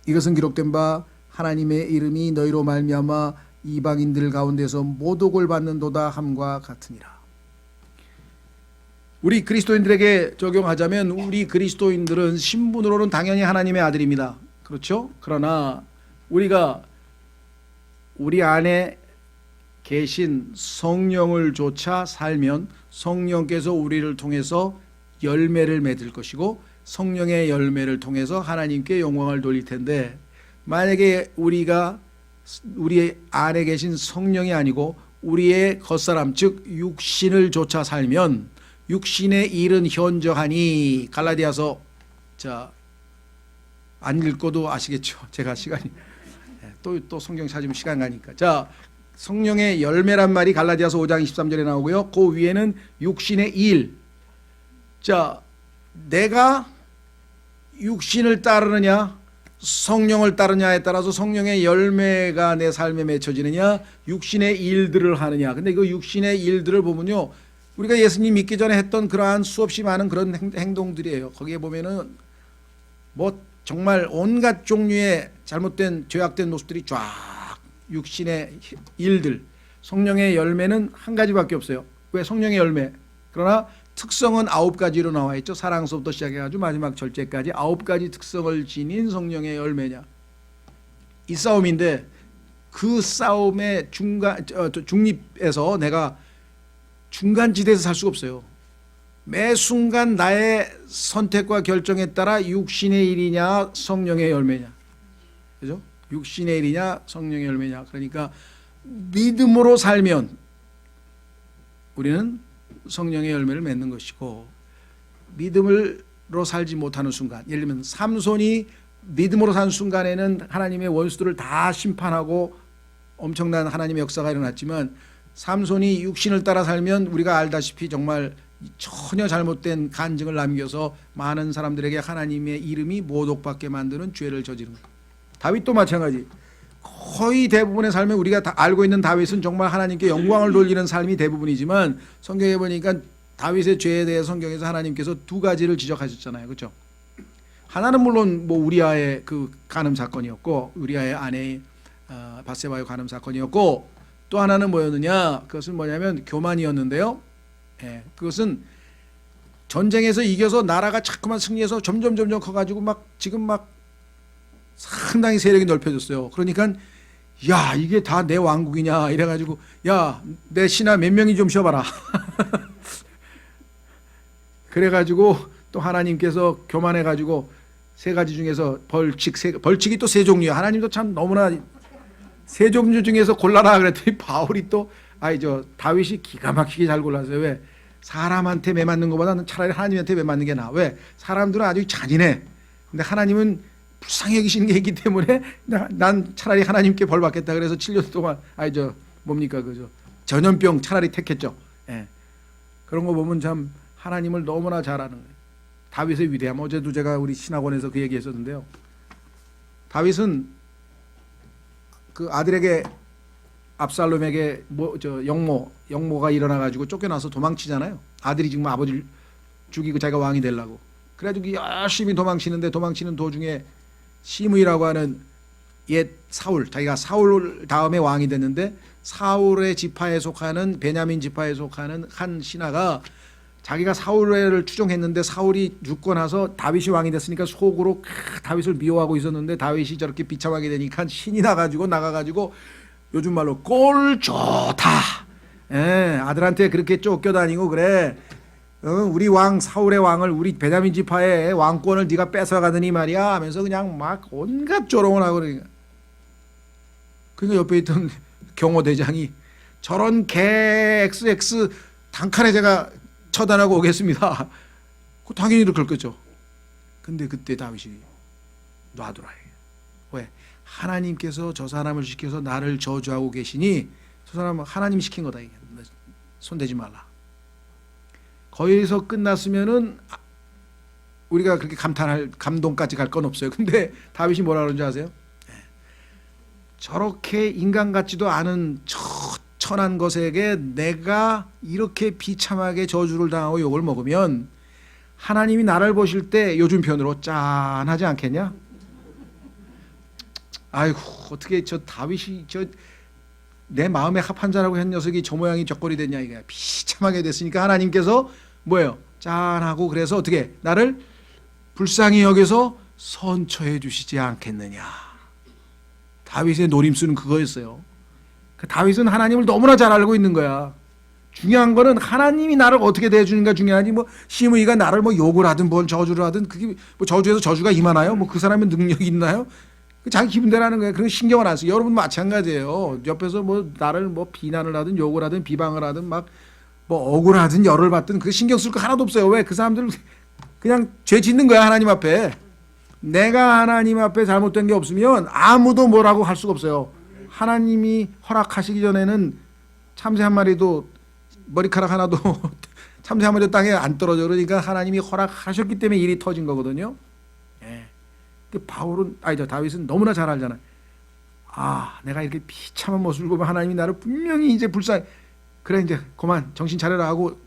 이것은 기록된 바 하나님의 이름이 너희로 말미암아 이방인들 가운데서 모독을 받는도다 함과 같으니라. 우리 그리스도인들에게 적용하자면 우리 그리스도인들은 신분으로는 당연히 하나님의 아들입니다. 그렇죠? 그러나 우리가 우리 안에 계신 성령을 조차 살면 성령께서 우리를 통해서 열매를 맺을 것이고 성령의 열매를 통해서 하나님께 영광을 돌릴 텐데, 만약에 우리가 우리 안에 계신 성령이 아니고 우리의 겉사람 즉 육신을 조차 살면 육신의 일은 현저하니, 갈라디아서 안 읽고도 아시겠죠. 제가 시간이 또 성경 찾으면 시간 가니까. 자, 성령의 열매란 말이 갈라디아서 5장 23절에 나오고요. 그 위에는 육신의 일. 자, 내가 육신을 따르느냐 성령을 따르냐에 따라서 성령의 열매가 내 삶에 맺혀지느냐 육신의 일들을 하느냐. 근데 그 육신의 일들을 보면요, 우리가 예수님 믿기 전에 했던 그러한 수없이 많은 그런 행동들이에요. 거기에 보면은 뭐 정말 온갖 종류의 잘못된 죄악된 모습들이 쫙, 육신의 일들. 성령의 열매는 한 가지밖에 없어요. 왜? 성령의 열매. 그러나 특성은 9가지로 나와 있죠. 사랑서부터 시작해가지고 마지막 절제까지 9가지 특성을 지닌 성령의 열매냐. 이 싸움인데 그 싸움의 중립에서 내가 중간지대에서 살 수가 없어요. 매 순간 나의 선택과 결정에 따라 육신의 일이냐 성령의 열매냐, 그죠? 육신의 일이냐 성령의 열매냐. 그러니까 믿음으로 살면 우리는 성령의 열매를 맺는 것이고, 믿음으로 살지 못하는 순간, 예를 들면 삼손이 믿음으로 산 순간에는 하나님의 원수들을 다 심판하고 엄청난 하나님의 역사가 일어났지만 삼손이 육신을 따라 살면 우리가 알다시피 정말 전혀 잘못된 간증을 남겨서 많은 사람들에게 하나님의 이름이 모독받게 만드는 죄를 저지른 거예요. 다윗도 마찬가지. 거의 대부분의 삶에 우리가 다 알고 있는 다윗은 정말 하나님께 영광을 돌리는 삶이 대부분이지만 성경에 보니까 다윗의 죄에 대해 성경에서 하나님께서 두 가지를 지적하셨잖아요. 그렇죠? 하나는 물론 뭐 우리아의 그 간음 사건이었고 우리아의 아내 바세바의 간음 사건이었고 또 하나는 뭐였느냐? 그것은 뭐냐면 교만이었는데요. 예, 그것은 전쟁에서 이겨서 나라가 자꾸만 승리해서 점점 커가지고 막 지금 막 상당히 세력이 넓혀졌어요. 그러니까 야 이게 다 내 왕국이냐 이래가지고 야 내 신하 몇 명이 좀 쉬어봐라. 그래가지고 또 하나님께서 교만해가지고 세 가지 중에서 벌칙이 또 세 종류야. 하나님도 참 너무나 세 종류 중에서 골라라 그랬더니 바울이 또 다윗이 기가 막히게 잘 골랐어요. 왜? 사람한테 매 맞는 것보다는 차라리 하나님한테 매 맞는 게 나아. 왜? 사람들은 아주 잔인해. 근데 하나님은 불쌍히 여기시는 게 있기 때문에 난 차라리 하나님께 벌 받겠다 그래서 7년 동안 뭡니까 그죠? 전염병 차라리 택했죠. 예. 그런 거 보면 참 하나님을 너무나 잘 아는 거예요. 다윗의 위대함. 어제도 제가 우리 신학원에서 그 얘기했었는데요. 다윗은 그 아들에게 압살롬에게 영모가 일어나 가지고 쫓겨나서 도망치잖아요. 아들이 지금 아버지를 죽이고 자기가 왕이 되려고. 그래가지고 열심히 도망치는데 도망치는 도중에 시므이라고 하는 옛 사울, 자기가 사울 다음에 왕이 됐는데 사울의 지파에 속하는 베냐민 지파에 속하는 한 신하가 자기가 사울을 추종했는데 사울이 죽고 나서 다윗이 왕이 됐으니까 속으로 다윗을 미워하고 있었는데 다윗이 저렇게 비참하게 되니까 신이 나가가지고 요즘 말로 꼴 좋다. 예, 아들한테 그렇게 쫓겨다니고 그래. 우리 왕 사울의 왕을 우리 베냐민 지파의 왕권을 네가 뺏어가더니 말이야 하면서 그냥 막 온갖 조롱을 하고 그러니까. 그러니까 옆에 있던 경호대장이 저런 개 XX 단칸에 제가 처단하고 오겠습니다. 그 당연히 그럴 거죠. 근데 그때 다윗이 놔두라 해요. 왜? 하나님께서 저 사람을 시켜서 나를 저주하고 계시니 저 사람은 하나님이 시킨 거다. 손대지 말라. 거기서 끝났으면은 우리가 그렇게 감동까지 갈 건 없어요. 근데 다윗이 뭐라 그러는지 아세요? 저렇게 인간 같지도 않은 천한 것에게 내가 이렇게 비참하게 저주를 당하고 욕을 먹으면 하나님이 나를 보실 때 요즘 표현으로 짠하지 않겠냐? 아이고 어떻게 저 다윗이 내 마음에 합한 자라고 한 녀석이 저 모양이 저꼴이 됐냐 이게 비참하게 됐으니까 하나님께서 뭐예요? 짠하고 그래서 어떻게 나를 불쌍히 여겨서 선처해 주시지 않겠느냐. 다윗의 노림수는 그거였어요. 다윗은 하나님을 너무나 잘 알고 있는 거야. 중요한 거는 하나님이 나를 어떻게 대해주는가 중요하지 뭐 시므이가 나를 뭐 욕을 하든 뭘 저주를 하든 그게 뭐 저주에서 저주가 임하나요? 뭐 그 사람의 능력이 있나요? 자기 기분대로 하는 거예요. 그런 신경을 안 써요. 여러분 마찬가지예요. 옆에서 뭐 나를 뭐 비난을 하든 욕을 하든 비방을 하든 막 뭐 억울하든 열을 받든 그 신경 쓸 거 하나도 없어요. 왜? 그 사람들은 그냥 죄 짓는 거야 하나님 앞에. 내가 하나님 앞에 잘못된 게 없으면 아무도 뭐라고 할 수가 없어요. 하나님이 허락하시기 전에는 참새 한 마리도 머리카락 하나도 참새 한 마리도 땅에 안 떨어져. 그러니까 하나님이 허락하셨기 때문에 일이 터진 거거든요. 예. 다윗은 너무나 잘 알잖아요. 내가 이렇게 비참한 모습을 보면 하나님이 나를 분명히 이제 그래 이제 그만 정신 차려라 하고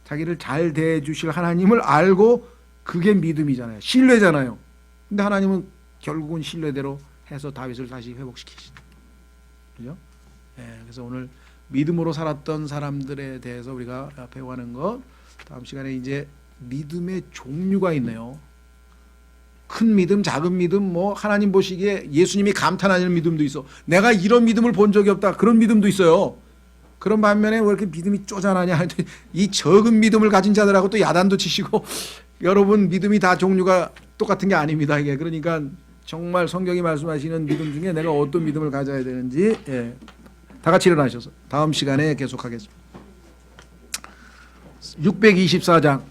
자기를 잘 대해 주실 하나님을 알고 그게 믿음이잖아요. 신뢰잖아요. 근데 하나님은 결국은 신뢰대로 해서 다윗을 다시 회복시키시죠. 그죠? 예, 그래서 오늘 믿음으로 살았던 사람들에 대해서 우리가 배워가는 것, 다음 시간에 이제 믿음의 종류가 있네요. 큰 믿음, 작은 믿음, 뭐 하나님 보시기에 예수님이 감탄하는 믿음도 있어. 내가 이런 믿음을 본 적이 없다. 그런 믿음도 있어요. 그런 반면에 왜 이렇게 믿음이 쪼잔하냐. 이 적은 믿음을 가진 자들하고 또 야단도 치시고 여러분 믿음이 다 종류가 똑같은 게 아닙니다. 이게 그러니까 정말 성경이 말씀하시는 믿음 중에 내가 어떤 믿음을 가져야 되는지 다 같이 일어나셔서 다음 시간에 계속하겠습니다. 624장